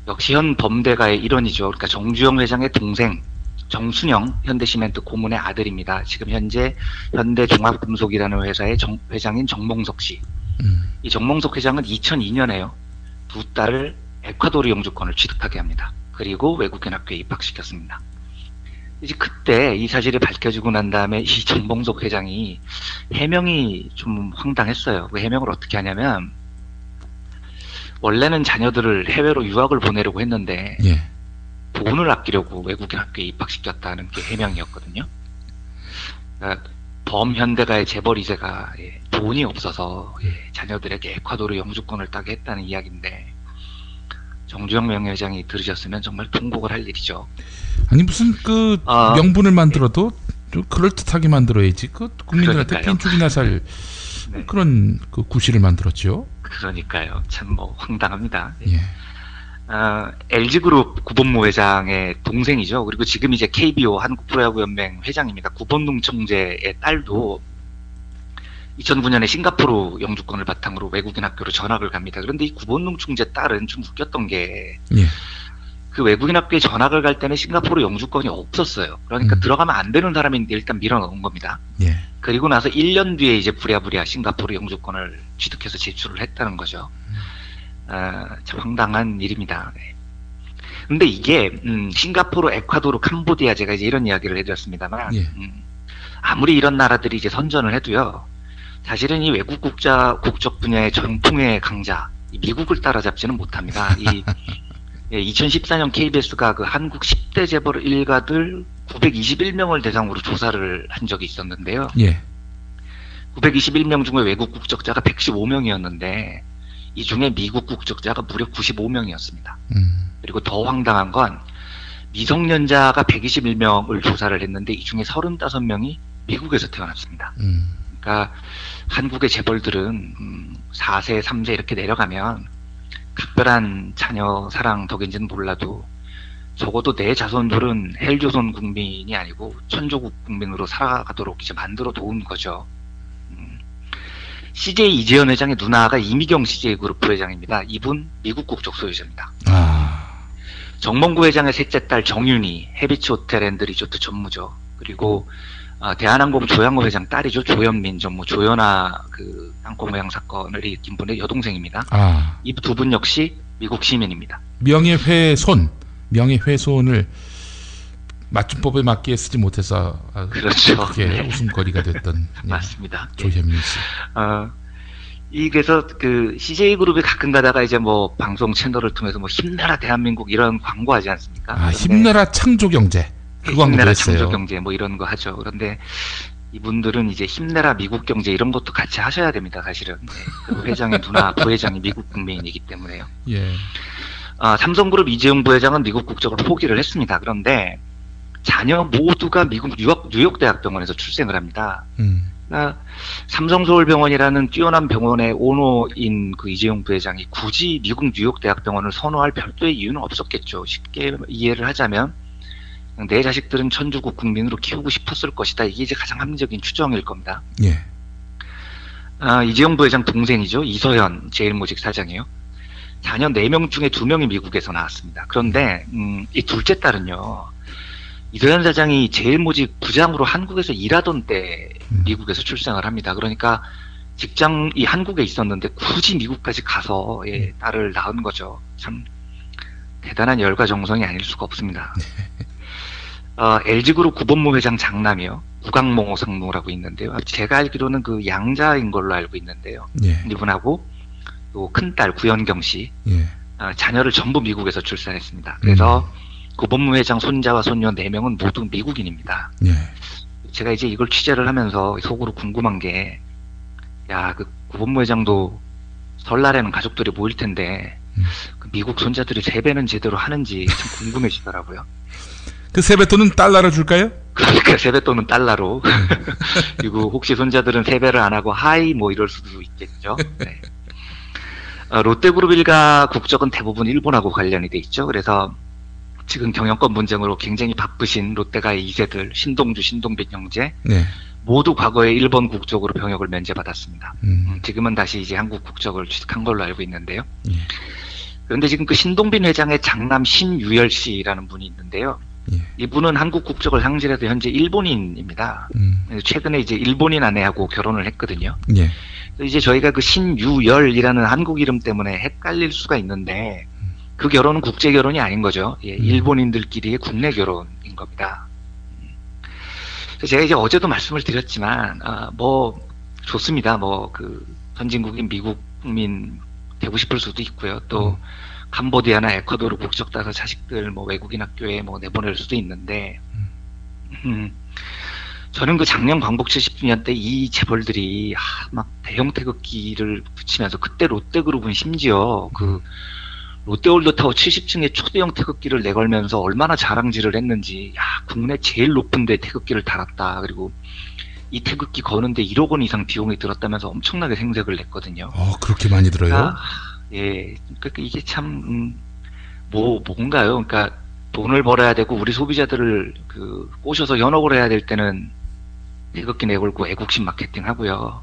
V: 역시 현 범대가의 일원이죠. 그러니까 정주영 회장의 동생 정순영 현대시멘트 고문의 아들입니다. 지금 현재 현대종합금속이라는 회사의 회장인 정몽석 씨. 이 정몽석 회장은 2002년에요. 두 딸을 에콰도르 영주권을 취득하게 합니다. 그리고 외국인 학교에 입학시켰습니다. 이제 그때 이 사실이 밝혀지고 난 다음에 이 정봉석 회장이 해명이 좀 황당했어요. 그 해명을 어떻게 하냐면, 원래는 자녀들을 해외로 유학을 보내려고 했는데
B: 예.
V: 돈을 아끼려고 외국인 학교에 입학시켰다는 게 해명이었거든요. 그러니까 범현대가의 재벌 2세가 돈이 없어서 자녀들에게 에콰도르 영주권을 따게 했다는 이야기인데, 정주영 명예회장이 들으셨으면 정말 통곡을 할 일이죠.
B: 아니 무슨 그 명분을 만들어도 좀 그럴듯하게 만들어야지. 그 국민들한테 빈축이나 살 그런 그 구실을 만들었죠.
V: 그러니까요. 참 뭐 황당합니다.
B: 예.
V: LG그룹 구본무 회장의 동생이죠. 그리고 지금 이제 KBO 한국프로야구연맹 회장입니다. 구본능 총재의 딸도 2009년에 싱가포르 영주권을 바탕으로 외국인 학교로 전학을 갑니다. 그런데 이 구본능 총재 딸은 좀 웃겼던 게, 그 외국인 학교에 전학을 갈 때는 싱가포르 영주권이 없었어요. 그러니까 들어가면 안 되는 사람인데 일단 밀어넣은 겁니다.
B: 예.
V: 그리고 나서 1년 뒤에 이제 부랴부랴 싱가포르 영주권을 취득해서 제출을 했다는 거죠. 참 황당한 일입니다. 네. 근데 이게 싱가포르, 에콰도르, 캄보디아, 제가 이제 이런 이야기를 해드렸습니다만, 아무리 이런 나라들이 이제 선전을 해도요, 사실은 이 외국 국적 분야의 전통의 강자, 이 미국을 따라잡지는 못합니다. 2014년 KBS가 그 한국 10대 재벌 일가들 921명을 대상으로 조사를 한 적이 있었는데요.
B: 예.
V: 921명 중에 외국 국적자가 115명이었는데, 이 중에 미국 국적자가 무려 95명이었습니다. 그리고 더 황당한 건 미성년자가 121명을 조사를 했는데 이 중에 35명이 미국에서 태어났습니다. 그러니까 한국의 재벌들은 4세, 3세 이렇게 내려가면 각별한 자녀 사랑 덕인지는 몰라도 적어도 내 자손들은 헬조선 국민이 아니고 천조국 국민으로 살아가도록 이제 만들어 놓은 거죠. CJ 이재현 회장의 누나가 이미경 CJ그룹 부회장입니다. 이분 미국 국적 소유자입니다. 정몽구 회장의 셋째 딸 정윤이 해비치 호텔 앤드 리조트 전무죠. 그리고 대한항공 조양호 회장 딸이죠. 조현민 전무, 조연아 그 땅콩 모양 사건을 일으킨 분의 여동생입니다. 이 두 분 역시 미국 시민입니다.
B: 명예훼손을 맞춤법에 맞게 쓰지 못해서
V: 그렇죠.
B: 그게
V: 네.
B: 웃음거리가 됐던
V: 맞습니다.
B: 조현민 씨.
V: 그래서 그 CJ그룹이 가끔 가다가 이제 뭐 방송 채널을 통해서 뭐 힘내라 대한민국 이런 광고하지 않습니까?
B: 힘내라 창조경제 그 광고도
V: 힘내라
B: 했어요.
V: 창조경제 뭐 이런 거 하죠. 그런데 이분들은 이제 힘내라 미국 경제 이런 것도 같이 하셔야 됩니다. 사실은 그 회장의 누나 부회장이 미국 국민이기 때문에요.
B: 예.
V: 삼성그룹 이재용 부회장은 미국 국적을 포기를 했습니다. 그런데 자녀 모두가 미국 뉴욕대학병원에서 출생을 합니다. 삼성서울병원이라는 뛰어난 병원의 오너인 그 이재용 부회장이 굳이 미국 뉴욕대학병원을 선호할 별도의 이유는 없었겠죠. 쉽게 이해를 하자면 내 자식들은 천주국 국민으로 키우고 싶었을 것이다. 이게 이제 가장 합리적인 추정일 겁니다.
B: 예.
V: 이재용 부회장 동생이죠. 이서현 제일모직 사장이요. 자녀 4명 중에 2명이 미국에서 나왔습니다. 그런데 이 둘째 딸은요. 이서현 사장이 제일모직 부장으로 한국에서 일하던 때 미국에서 출생을 합니다. 그러니까 직장이 한국에 있었는데 굳이 미국까지 가서 딸을 낳은 거죠. 참 대단한 열과 정성이 아닐 수가 없습니다. LG그룹 구본무 회장 장남이요. 구강몽호 상무라고 있는데요. 제가 알기로는 그 양자인 걸로 알고 있는데요.
B: 예.
V: 이분하고 또 큰딸 구연경 씨 자녀를 전부 미국에서 출산했습니다. 그래서 구본무 회장 손자와 손녀 4명은 모두 미국인입니다.
B: 예.
V: 제가 이제 이걸 취재를 하면서 속으로 궁금한 게, 그 구본무 회장도 설날에는 가족들이 모일 텐데, 그 미국 손자들이 세배는 제대로 하는지 참 궁금해지더라고요.
B: 그 세뱃돈은 달러로 줄까요?
V: 그러니까 세뱃돈은 달러로. 그리고 혹시 손자들은 세배를 안 하고 하이 뭐 이럴 수도 있겠죠. 네. 롯데그룹 일가 국적은 대부분 일본하고 관련이 돼 있죠. 그래서 지금 경영권 분쟁으로 굉장히 바쁘신 롯데가의 2세들 신동주, 신동빈 형제 모두 과거에 일본 국적으로 병역을 면제받았습니다. 지금은 다시 이제 한국 국적을 취득한 걸로 알고 있는데요. 그런데 지금 그 신동빈 회장의 장남 신유열 씨라는 분이 있는데요. 이분은 한국 국적을 상실해도 현재 일본인입니다. 최근에 이제 일본인 아내하고 결혼을 했거든요.
B: 예.
V: 이제 저희가 그 신유열이라는 한국 이름 때문에 헷갈릴 수가 있는데 그 결혼은 국제 결혼이 아닌 거죠. 일본인들끼리의 국내 결혼인 겁니다. 제가 이제 어제도 말씀을 드렸지만, 뭐, 좋습니다. 뭐, 선진국인 미국 국민 되고 싶을 수도 있고요. 또, 캄보디아나 에콰도르 국적 따서 자식들 뭐 외국인 학교에 뭐 내보낼 수도 있는데, 저는 작년 광복 70주년 때 이 재벌들이 막 대형 태극기를 붙이면서, 그때 롯데그룹은 심지어 롯데월드타워 70층에 초대형 태극기를 내걸면서 얼마나 자랑질을 했는지, 국내 제일 높은 데 태극기를 달았다. 그리고 이 태극기 거는데 1억 원 이상 비용이 들었다면서 엄청나게 생색을 냈거든요.
B: 그렇게 많이 들어요?
V: 예, 그러니까 이게 참 뭔가요? 그러니까 돈을 벌어야 되고 우리 소비자들을 꼬셔서 현혹을 해야 될 때는 태극기 내걸고 애국심 마케팅 하고요.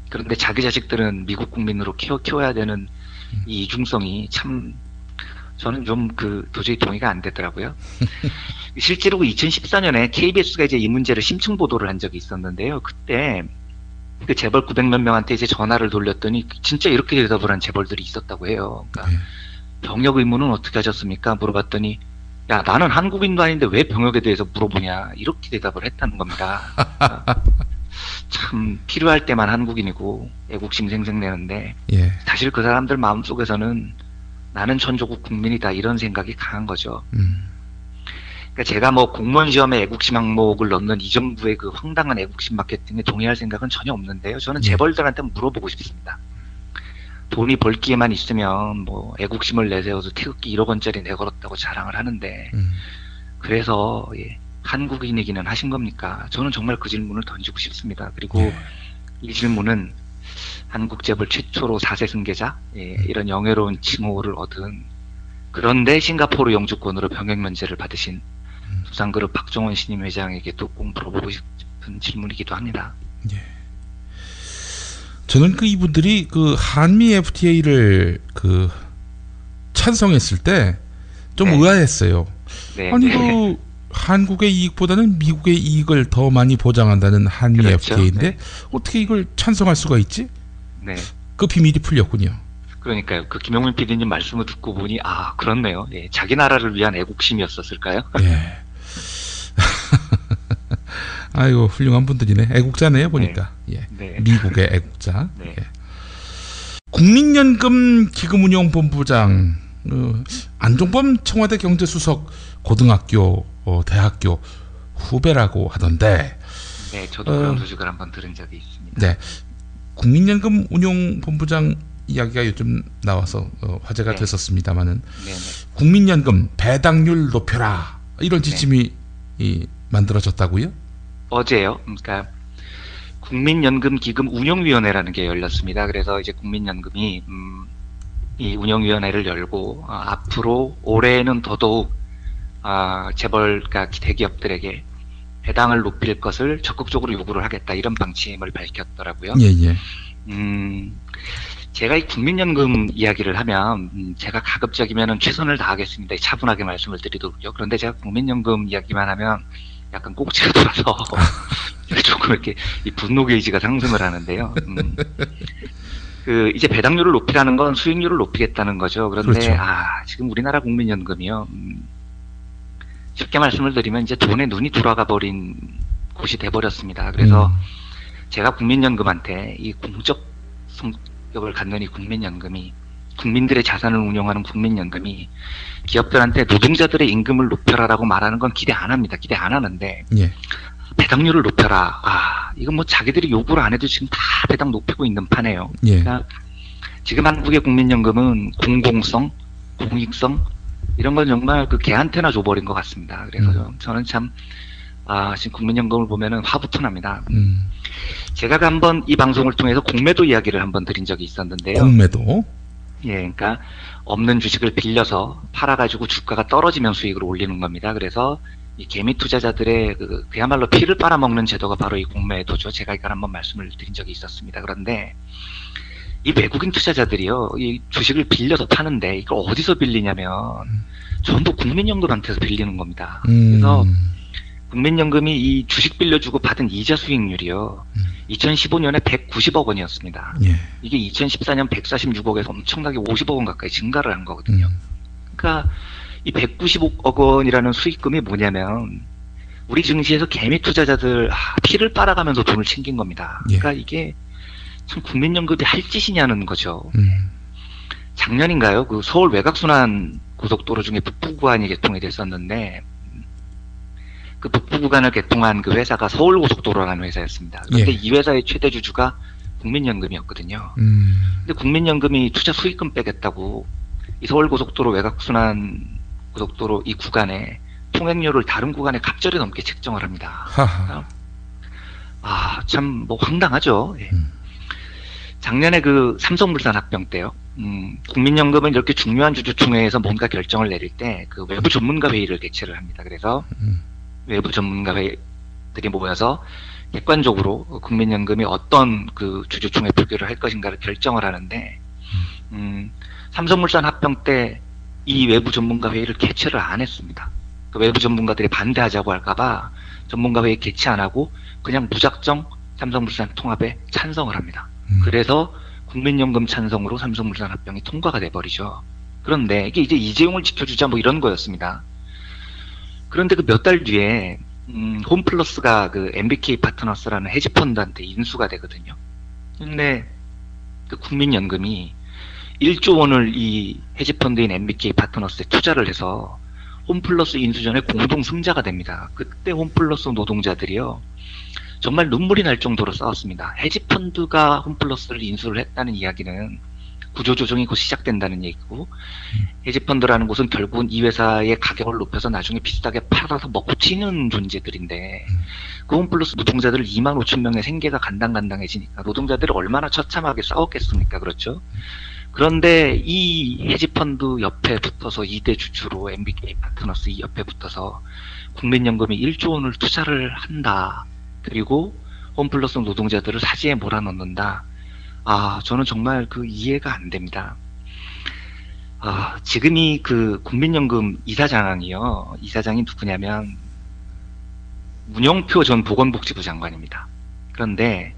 V: 그런데 자기 자식들은 미국 국민으로 키워야 되는 이 이중성이 참 저는 좀 도저히 동의가 안 되더라고요. 실제로 2014년에 KBS가 이제 이 문제를 심층 보도를 한 적이 있었는데요. 그때 재벌 900몇 명한테 이제 전화를 돌렸더니 진짜 이렇게 대답을 한 재벌들이 있었다고 해요. 그러니까 병역 의무는 어떻게 하셨습니까? 물어봤더니, 야, 나는 한국인도 아닌데 왜 병역에 대해서 물어보냐, 이렇게 대답을 했다는 겁니다. 참 필요할 때만 한국인이고 애국심 생색내는데, 사실 그 사람들 마음속에서는 나는 천조국 국민이다, 이런 생각이 강한 거죠. 그러니까 제가 뭐 공무원 시험에 애국심 항목을 넣는 이 정부의 황당한 애국심 마케팅에 동의할 생각은 전혀 없는데요. 저는 재벌들한테 물어보고 싶습니다. 돈이 벌기에만 있으면 뭐 애국심을 내세워서 태극기 1억 원짜리 내걸었다고 자랑을 하는데, 그래서 한국인이기는 하신 겁니까? 저는 정말 그 질문을 던지고 싶습니다. 그리고 이 질문은 한국 재벌 최초로 4세 승계자, 이런 영예로운 칭호를 얻은, 그런데 싱가포르 영주권으로 병역 면제를 받으신 두산그룹 박종원 신임 회장에게도 꼭 물어보고 싶은 질문이기도 합니다.
B: 저는 이분들이 한미 FTA를 찬성했을 때 좀 의아했어요. 아니 한국의 이익보다는 미국의 이익을 더 많이 보장한다는 한미 FTA인데 어떻게 이걸 찬성할 수가 있지? 그 비밀이 풀렸군요.
V: 그러니까요. 김용민 PD님 말씀을 듣고 보니 그렇네요. 자기 나라를 위한 애국심이었었을까요?
B: 아이고, 훌륭한 분들이네. 애국자네요, 보니까. 미국의 애국자. 국민연금 기금운용본부장, 안종범 청와대 경제수석 고등학교, 대학교 후배라고 하던데.
V: 네, 저도 그런 소식을 한번 들은 적이 있습니다.
B: 네. 국민연금 운용본부장 이야기가 요즘 나와서 화제가 됐었습니다만은, 국민연금 배당률 높여라, 이런 지침이 만들어졌다고요?
V: 어제요. 그러니까 국민연금기금 운용위원회라는 게 열렸습니다. 그래서 이제 국민연금이 이 운영위원회를 열고 앞으로 올해는 더더욱 재벌, 그러니까 대기업들에게 배당을 높일 것을 적극적으로 요구를 하겠다, 이런 방침을 밝혔더라고요. 제가 이 국민연금 이야기를 하면 제가 가급적이면 최선을 다하겠습니다. 차분하게 말씀을 드리도록요. 그런데 제가 국민연금 이야기만 하면 약간 꼭지가 돌아서 조금 이렇게 이 분노 게이지가 상승을 하는데요. 이제 배당률을 높이라는 건 수익률을 높이겠다는 거죠. 그런데 지금 우리나라 국민연금이요. 쉽게 말씀을 드리면 이제 돈에 눈이 돌아가 버린 곳이 돼버렸습니다. 그래서 제가 국민연금한테 이 공적 성격을 갖는 이 국민연금이, 국민들의 자산을 운영하는 국민연금이 기업들한테 노동자들의 임금을 높여라라고 말하는 건 기대 안 합니다. 기대 안 하는데 배당률을 높여라. 이건 뭐 자기들이 요구를 안 해도 지금 다 배당 높이고 있는 판이에요. 그러니까 지금 한국의 국민연금은 공공성, 공익성, 이런 건 정말 개한테나 줘버린 것 같습니다. 그래서 저는 참 지금 국민연금을 보면은 화부터 납니다. 제가 한번 이 방송을 통해서 공매도 이야기를 한번 드린 적이 있었는데요.
B: 공매도?
V: 그러니까 없는 주식을 빌려서 팔아가지고 주가가 떨어지면 수익을 올리는 겁니다. 그래서 이 개미 투자자들의 그야말로 피를 빨아먹는 제도가 바로 이 공매도죠. 제가 이걸 한번 말씀을 드린 적이 있었습니다. 그런데 이 외국인 투자자들이요, 이 주식을 빌려서 파는데 이걸 어디서 빌리냐면 전부 국민연금한테서 빌리는 겁니다. 그래서 국민연금이 이 주식 빌려주고 받은 이자 수익률이요, 2015년에 190억 원이었습니다. 이게 2014년 146억에서 엄청나게 50억 원 가까이 증가를 한 거거든요. 그러니까 이 190억 원이라는 수익금이 뭐냐면 우리 증시에서 개미 투자자들 피를 빨아가면서 돈을 챙긴 겁니다.
B: 예.
V: 그러니까 이게 참 국민연금이 할 짓이냐는 거죠. 작년인가요? 그 서울 외곽순환 고속도로 중에 북부 구간이 개통이 됐었는데 그 북부 구간을 개통한 그 회사가 서울고속도로라는 회사였습니다. 그런데
B: 예.
V: 이 회사의 최대 주주가 국민연금이었거든요. 근데 국민연금이 투자 수익금 빼겠다고 이 서울고속도로 외곽순환 고속도로 이 구간에 통행료를 다른 구간에 갑절에 넘게 책정을 합니다. 참 뭐 황당하죠. 예. 작년에 그 삼성물산 합병 때요. 국민연금은 이렇게 중요한 주주총회에서 뭔가 결정을 내릴 때 그 외부 전문가 회의를 개최를 합니다. 그래서 외부 전문가들이 모여서 객관적으로 국민연금이 어떤 그 주주총회 표결을 할 것인가를 결정을 하는데 삼성물산 합병 때 이 외부 전문가 회의를 개최를 안 했습니다. 그 외부 전문가들이 반대하자고 할까봐 전문가 회의 개최 안 하고 그냥 무작정 삼성물산 통합에 찬성을 합니다. 그래서 국민연금 찬성으로 삼성물산 합병이 통과가 돼버리죠. 그런데 이게 이제 이재용을 지켜주자 뭐 이런 거였습니다. 그런데 그 몇 달 뒤에 홈플러스가 그 MBK 파트너스라는 헤지펀드한테 인수가 되거든요. 근데 그 국민연금이 1조 원을 이 헤지펀드인 MBK 파트너스에 투자를 해서 홈플러스 인수 전에 공동 승자가 됩니다. 그때 홈플러스 노동자들이요. 정말 눈물이 날 정도로 싸웠습니다. 헤지펀드가 홈플러스를 인수를 했다는 이야기는 구조조정이 곧 시작된다는 얘기고 헤지펀드라는 곳은 결국은 이 회사의 가격을 높여서 나중에 비싸게 팔아서 먹고 튀는 존재들인데 그 홈플러스 노동자들 2만 5천 명의 생계가 간당간당해지니까 노동자들이 얼마나 처참하게 싸웠겠습니까? 그렇죠? 그런데 이 헤지펀드 옆에 붙어서 2대 주주로 MBK 파트너스 이 옆에 붙어서 국민연금이 1조 원을 투자를 한다. 그리고 홈플러스 노동자들을 사지에 몰아넣는다. 저는 정말 그 이해가 안 됩니다. 지금이 그 국민연금 이사장이요. 이사장이 누구냐면 문영표 전 보건복지부 장관입니다. 그런데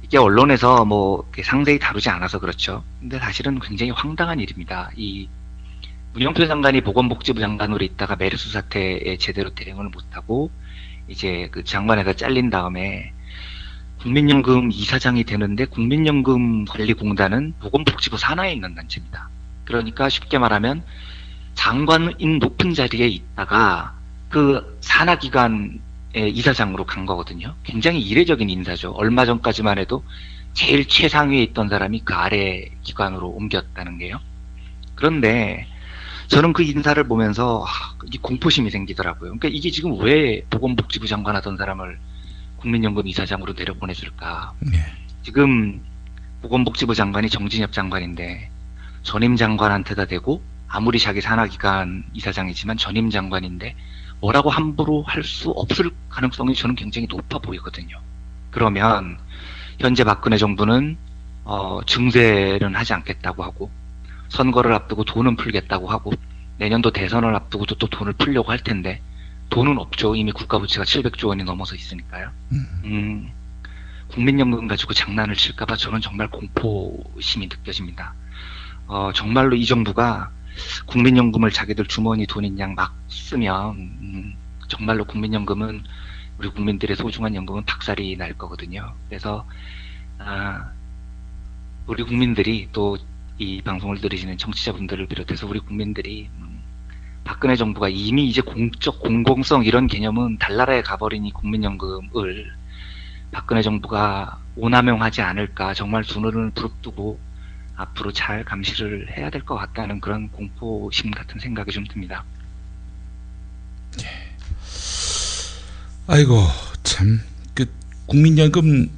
V: 이게 언론에서 뭐 상세히 다루지 않아서 그렇죠. 근데 사실은 굉장히 황당한 일입니다. 이 문영표 장관이 보건복지부 장관으로 있다가 메르스 사태에 제대로 대응을 못하고 이제 그 장관에서 잘린 다음에 국민연금 이사장이 되는데 국민연금관리공단은 보건복지부 산하에 있는 단체입니다. 그러니까 쉽게 말하면 장관인 높은 자리에 있다가 그 산하기관의 이사장으로 간 거거든요. 굉장히 이례적인 인사죠. 얼마 전까지만 해도 제일 최상위에 있던 사람이 그 아래 기관으로 옮겼다는 게요. 그런데 저는 그 인사를 보면서 이 공포심이 생기더라고요. 그러니까 이게 지금 왜 보건복지부 장관 하던 사람을 국민연금 이사장으로 내려보냈을까. 지금 보건복지부 장관이 정진엽 장관인데 전임 장관한테다 대고 아무리 자기 산하기관 이사장이지만 전임 장관인데 뭐라고 함부로 할 수 없을 가능성이 저는 굉장히 높아 보이거든요. 그러면 현재 박근혜 정부는 증세는 하지 않겠다고 하고 선거를 앞두고 돈은 풀겠다고 하고 내년도 대선을 앞두고도 또 돈을 풀려고 할 텐데 돈은 없죠. 이미 국가 부채가 700조 원이 넘어서 있으니까요. 국민연금 가지고 장난을 칠까봐 저는 정말 공포심이 느껴집니다. 정말로 이 정부가 국민연금을 자기들 주머니 돈인 양 막 쓰면 정말로 국민연금은 우리 국민들의 소중한 연금은 박살이 날 거거든요. 그래서 우리 국민들이 또 이 방송을 들으시는 청취자분들을 비롯해서 우리 국민들이 박근혜 정부가 이미 이제 공적 공공성 이런 개념은 달나라에 가버린 이 국민연금을 박근혜 정부가 오남용하지 않을까 정말 두 눈을 부릅뜨고 앞으로 잘 감시를 해야 될 것 같다는 그런 공포심 같은 생각이 좀 듭니다.
B: 아이고 참 그 국민연금이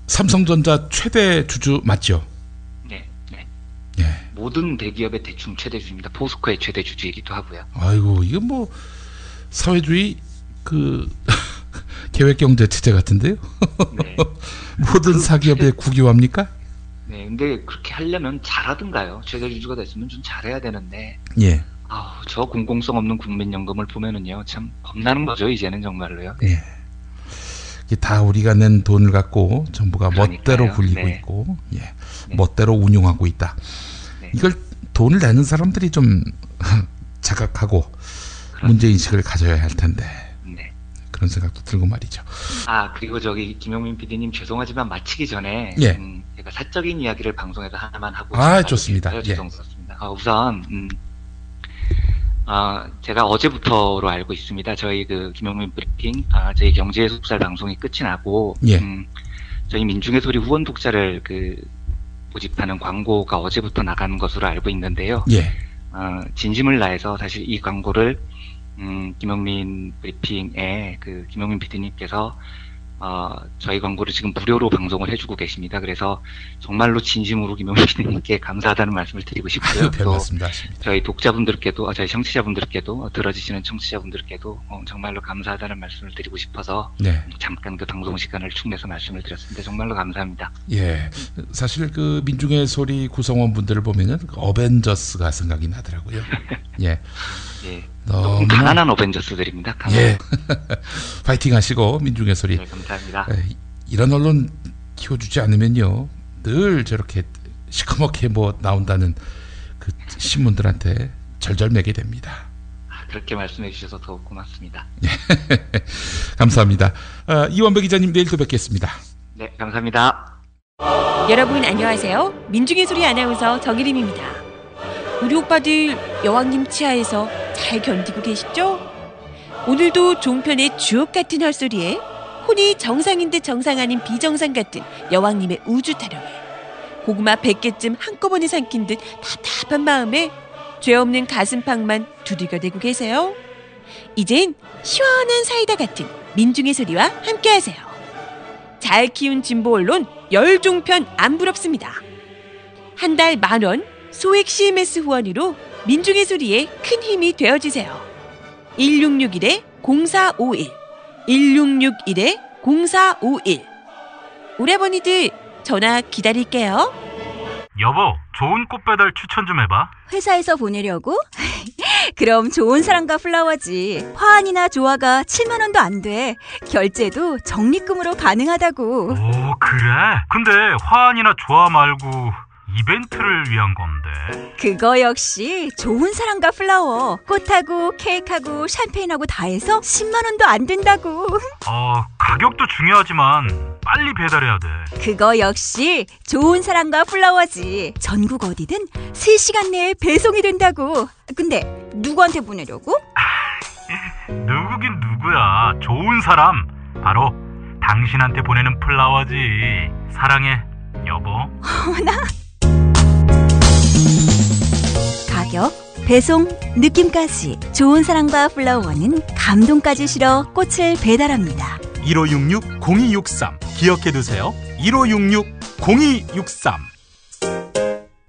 B: 삼성전자 최대 주주 맞죠?
V: 모든 대기업의 대충 최대 주주입니다. 포스코의 최대 주주이기도 하고요.
B: 아이고 이거 뭐 사회주의 그 계획경제 체제 같은데요? 네. 모든 사기업에 국유합니까?
V: 네, 근데 그렇게 하려면 잘하든가요. 최대 주주가 됐으면 좀 잘해야 되는데.
B: 예.
V: 저 공공성 없는 국민연금을 보면은요, 참 겁나는 거죠. 이제는 정말로요.
B: 예. 이게 다 우리가 낸 돈을 갖고 정부가
V: 그러니까요.
B: 멋대로 굴리고
V: 네.
B: 있고, 예, 멋대로 운용하고 있다. 이걸 돈을 내는 사람들이 좀 자각하고 문제인식을 가져야 할 텐데.
V: 네.
B: 그런 생각도 들고 말이죠.
V: 그리고 김용민 PD님 죄송하지만 마치기 전에
B: 예.
V: 제가 사적인 이야기를 방송에서 하나만 하고
B: 좋습니다. 예.
V: 죄송스럽습니다. 우선 제가 어제부터로 알고 있습니다. 저희 김용민 브리핑 저희 경제의 속살 방송이 끝이 나고
B: 예.
V: 저희 민중의 소리 후원 독자를 모집하는 광고가 어제부터 나가는 것으로 알고 있는데요.
B: 예.
V: 진심을 다해서 사실 이 광고를 김용민 브리핑에 김용민 PD님께서 저희 광고를 지금 무료로 방송을 해주고 계십니다. 그래서 정말로 진심으로 김용민 PD님께 감사하다는 말씀을 드리고 싶고요.
B: 별 말씀도 하십니다.
V: 저희 독자분들께도, 저희 청취자분들께도, 들어주시는 청취자분들께도 정말로 감사하다는 말씀을 드리고 싶어서
B: 네.
V: 잠깐 방송 시간을 축내서 말씀을 드렸습니다. 정말로 감사합니다.
B: 예, 사실 민중의 소리 구성원분들을 보면은 어벤져스가 생각이 나더라고요. 예.
V: 예. 너무 가난한 어벤져스들입니다.
B: 예. 파이팅 하시고, 민중의 소리.
V: 네, 감사합니다.
B: 이런 언론 키워주지 않으면요, 늘 저렇게 시커멓게 나온다는 그 신문들한테 절절매게 됩니다.
V: 그렇게 말씀해 주셔서 더욱 고맙습니다.
B: 감사합니다. 이원배 기자님, 내일 또 뵙겠습니다.
V: 네, 감사합니다.
E: 여러분 안녕하세요. 민중의 소리 아나운서 정일임입니다. 우리 오빠들 여왕님 치하에서 잘 견디고 계시죠? 오늘도 종편의 주옥 같은 헛소리에 혼이 정상인 듯 정상 아닌 비정상 같은 여왕님의 우주 타령에 고구마 100개쯤 한꺼번에 삼킨 듯 답답한 마음에 죄 없는 가슴팍만 두들겨대고 계세요. 이젠 시원한 사이다 같은 민중의 소리와 함께하세요. 잘 키운 진보 언론 열종편 안 부럽습니다. 한 달 10,000원 소액 CMS 후원으로 민중의 소리에 큰 힘이 되어주세요. 1661-0451 1661-0451 오라버니들 전화 기다릴게요.
D: 여보, 좋은 꽃 배달 추천 좀 해봐.
F: 회사에서 보내려고? 그럼 좋은 사람과 플라워지. 화환이나 조화가 7만 원도 안 돼. 결제도 적립금으로 가능하다고.
D: 오, 그래? 근데 화환이나 조화 말고 이벤트를 위한 건데.
F: 그거 역시 좋은 사람과 플라워. 꽃하고 케이크하고 샴페인하고 다 해서 10만 원도 안 된다고.
D: 가격도 중요하지만 빨리 배달해야 돼.
F: 그거 역시 좋은 사람과 플라워지. 전국 어디든 3시간 내에 배송이 된다고. 근데 누구한테 보내려고?
D: 누구긴 누구야. 좋은 사람. 바로 당신한테 보내는 플라워지. 사랑해, 여보.
F: 나? 가격, 배송, 느낌까지 좋은 사랑과 플라워는 감동까지 실어 꽃을 배달합니다.
D: 1566-0263 기억해두세요. 1566-0263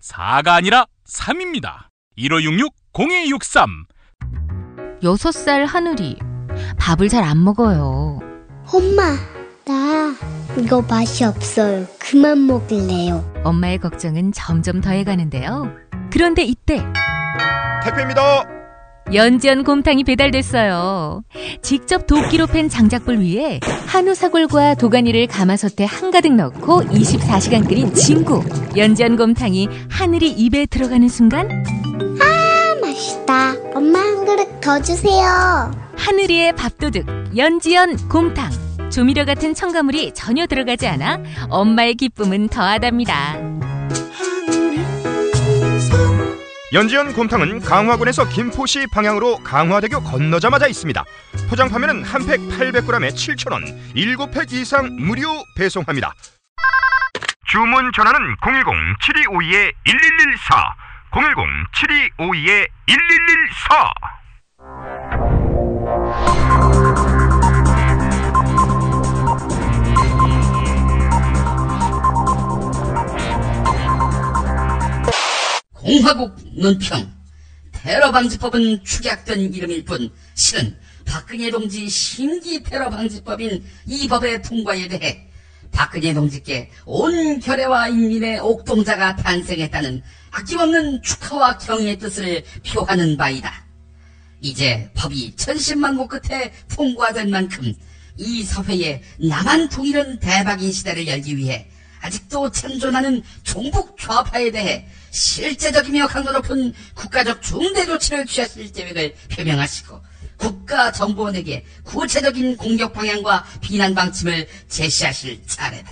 D: 4가 아니라 3입니다. 1566-0263
I: 6살 하늘이 밥을 잘 안 먹어요.
W: 엄마, 나 이거 맛이 없어요. 그만 먹을래요.
I: 엄마의 걱정은 점점 더해가는데요. 그런데 이때
S: 택배입니다.
I: 연지연 곰탕이 배달됐어요. 직접 도끼로 팬 장작불 위에 한우 사골과 도가니를 가마솥에 한가득 넣고 24시간 끓인 진구. 연지연 곰탕이 하늘이 입에 들어가는 순간,
W: 아, 맛있다. 엄마 한 그릇 더 주세요.
I: 하늘이의 밥도둑 연지연 곰탕. 조미료 같은 첨가물이 전혀 들어가지 않아 엄마의 기쁨은 더하답니다.
S: 연지연 곰탕은 강화군에서 김포시 방향으로 강화대교 건너자마자 있습니다. 포장 판매는 한 팩 800g에 7,000원, 7팩 이상 무료 배송합니다. 주문 전화는 010-7252-1114, 010-7252-1114.
J: 공화국 논평. 테러방지법은 축약된 이름일 뿐 실은 박근혜 동지 심기 테러방지법인 이 법의 통과에 대해 박근혜 동지께 온 결의와 인민의 옥동자가 탄생했다는 아낌없는 축하와 경의의 뜻을 표하는 바이다. 이제 법이 천신만고 끝에 통과된 만큼 이 사회에 남한 통일은 대박인 시대를 열기 위해 아직도 생존하는 종북 좌파에 대해 실제적이며 강도 높은 국가적 중대 조치를 취했을 계획을 표명하시고 국가정보원에게 구체적인 공격 방향과 비난 방침을 제시하실 차례다.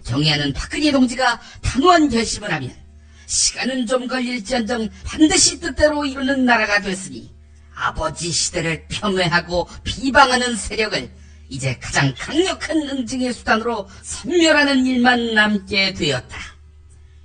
J: 경애하는 박근혜 동지가 단호한 결심을 하면 시간은 좀 걸릴지언정 반드시 뜻대로 이루는 나라가 됐으니 아버지 시대를 폄훼하고 비방하는 세력을 이제 가장 강력한 응징의 수단으로 섬멸하는 일만 남게 되었다.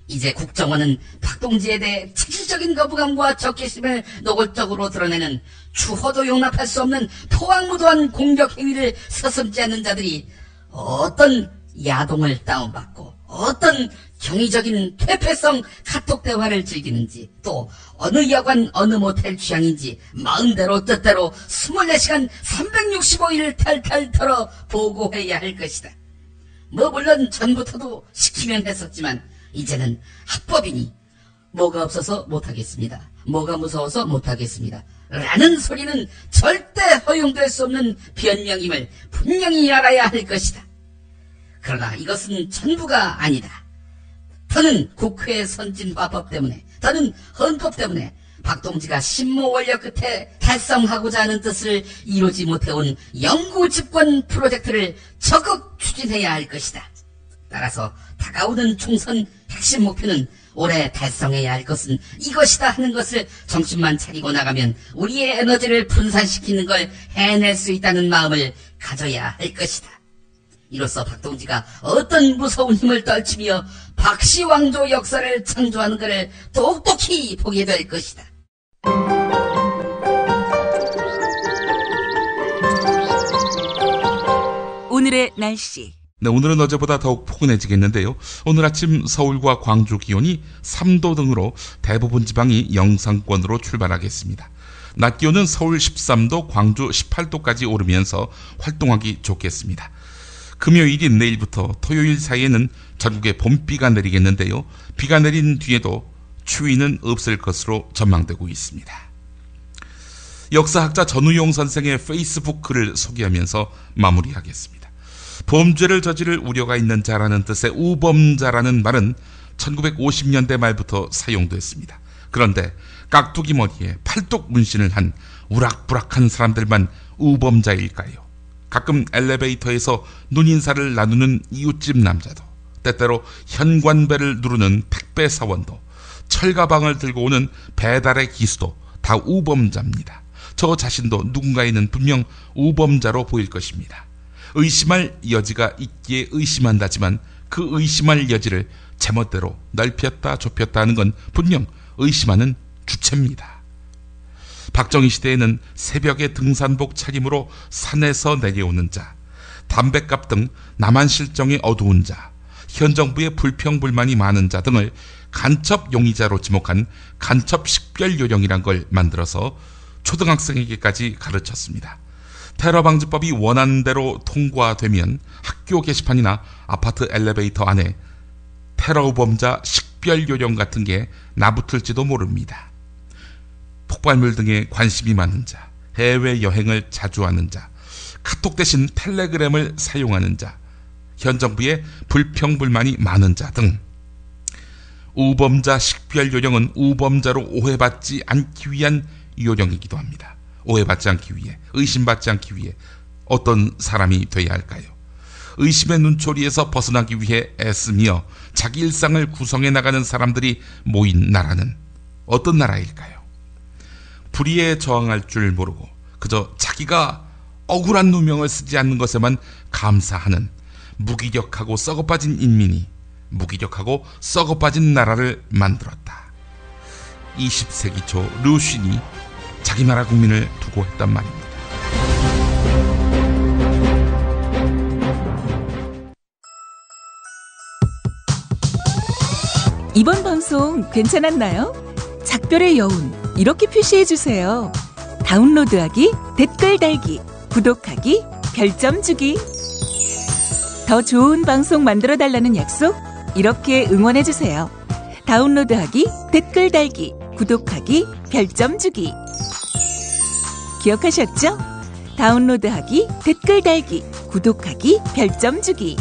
J: 이제 국정원은 박동지에 대해 책임적인 거부감과 적개심을 노골적으로 드러내는 추호도 용납할 수 없는 토악무도한 공격 행위를 서슴지 않는 자들이 어떤 야동을 다운받고 어떤 경이적인 퇴폐성 카톡 대화를 즐기는지, 또 어느 여관 어느 모텔 취향인지 마음대로 뜻대로 24시간 365일 탈탈 털어 보고해야 할 것이다. 물론 전부터도 시키면 했었지만 이제는 합법이니 뭐가 없어서 못하겠습니다, 뭐가 무서워서 못하겠습니다 라는 소리는 절대 허용될 수 없는 변명임을 분명히 알아야 할 것이다. 그러나 이것은 전부가 아니다. 더는 국회 선진화법 때문에, 더는 헌법 때문에 박동지가 신모 원력 끝에 달성하고자 하는 뜻을 이루지 못해온 영구 집권 프로젝트를 적극 추진해야 할 것이다. 따라서 다가오는 총선 핵심 목표는 올해 달성해야 할 것은 이것이다 하는 것을 정신만 차리고 나가면 우리의 에너지를 분산시키는 걸 해낼 수 있다는 마음을 가져야 할 것이다. 이로써 박동지가 어떤 무서운 힘을 떨치며 박씨왕조 역사를 창조하는 것을 똑똑히 보게 될 것이다.
E: 오늘의 날씨.
B: 네, 오늘은 어제보다 더욱 포근해지겠는데요. 오늘 아침 서울과 광주 기온이 3도 등으로 대부분 지방이 영상권으로 출발하겠습니다. 낮 기온은 서울 13도, 광주 18도까지 오르면서 활동하기 좋겠습니다. 금요일인 내일부터 토요일 사이에는 전국에 봄비가 내리겠는데요. 비가 내린 뒤에도 추위는 없을 것으로 전망되고 있습니다. 역사학자 전우용 선생의 페이스북 글을 소개하면서 마무리하겠습니다. 범죄를 저지를 우려가 있는 자라는 뜻의 우범자라는 말은 1950년대 말부터 사용됐습니다. 그런데 깍두기 머리에 팔뚝 문신을 한 우락부락한 사람들만 우범자일까요? 가끔 엘리베이터에서 눈인사를 나누는 이웃집 남자도, 때때로 현관배를 누르는 택배사원도, 철가방을 들고 오는 배달의 기수도 다 우범자입니다. 저 자신도 누군가에는 분명 우범자로 보일 것입니다. 의심할 여지가 있기에 의심한다지만 그 의심할 여지를 제멋대로 넓혔다 좁혔다 하는 건 분명 의심하는 주체입니다. 박정희 시대에는 새벽에 등산복 차림으로 산에서 내려오는 자, 담뱃값 등 남한 실정의 어두운 자, 현 정부의 불평불만이 많은 자 등을 간첩 용의자로 지목한 간첩 식별 요령이란 걸 만들어서 초등학생에게까지 가르쳤습니다. 테러방지법이 원안대로 통과되면 학교 게시판이나 아파트 엘리베이터 안에 테러우범자 식별 요령 같은 게 나붙을지도 모릅니다. 폭발물 등에 관심이 많은 자, 해외여행을 자주 하는 자, 카톡 대신 텔레그램을 사용하는 자, 현 정부의 불평불만이 많은 자 등 우범자 식별 요령은 우범자로 오해받지 않기 위한 요령이기도 합니다. 오해받지 않기 위해, 의심받지 않기 위해 어떤 사람이 돼야 할까요? 의심의 눈초리에서 벗어나기 위해 애쓰며 자기 일상을 구성해 나가는 사람들이 모인 나라는 어떤 나라일까요? 불의에 저항할 줄 모르고 그저 자기가 억울한 누명을 쓰지 않는 것에만 감사하는 무기력하고 썩어빠진 인민이 무기력하고 썩어빠진 나라를 만들었다. 20세기 초 르신이 자기 나라 국민을 두고 했단 말입니다.
A: 이번 방송 괜찮았나요? 작별의 여운 이렇게 표시해주세요. 다운로드하기, 댓글 달기, 구독하기, 별점 주기. 더 좋은 방송 만들어달라는 약속 이렇게 응원해주세요. 다운로드하기, 댓글 달기, 구독하기, 별점 주기. 기억하셨죠? 다운로드하기, 댓글 달기, 구독하기, 별점 주기.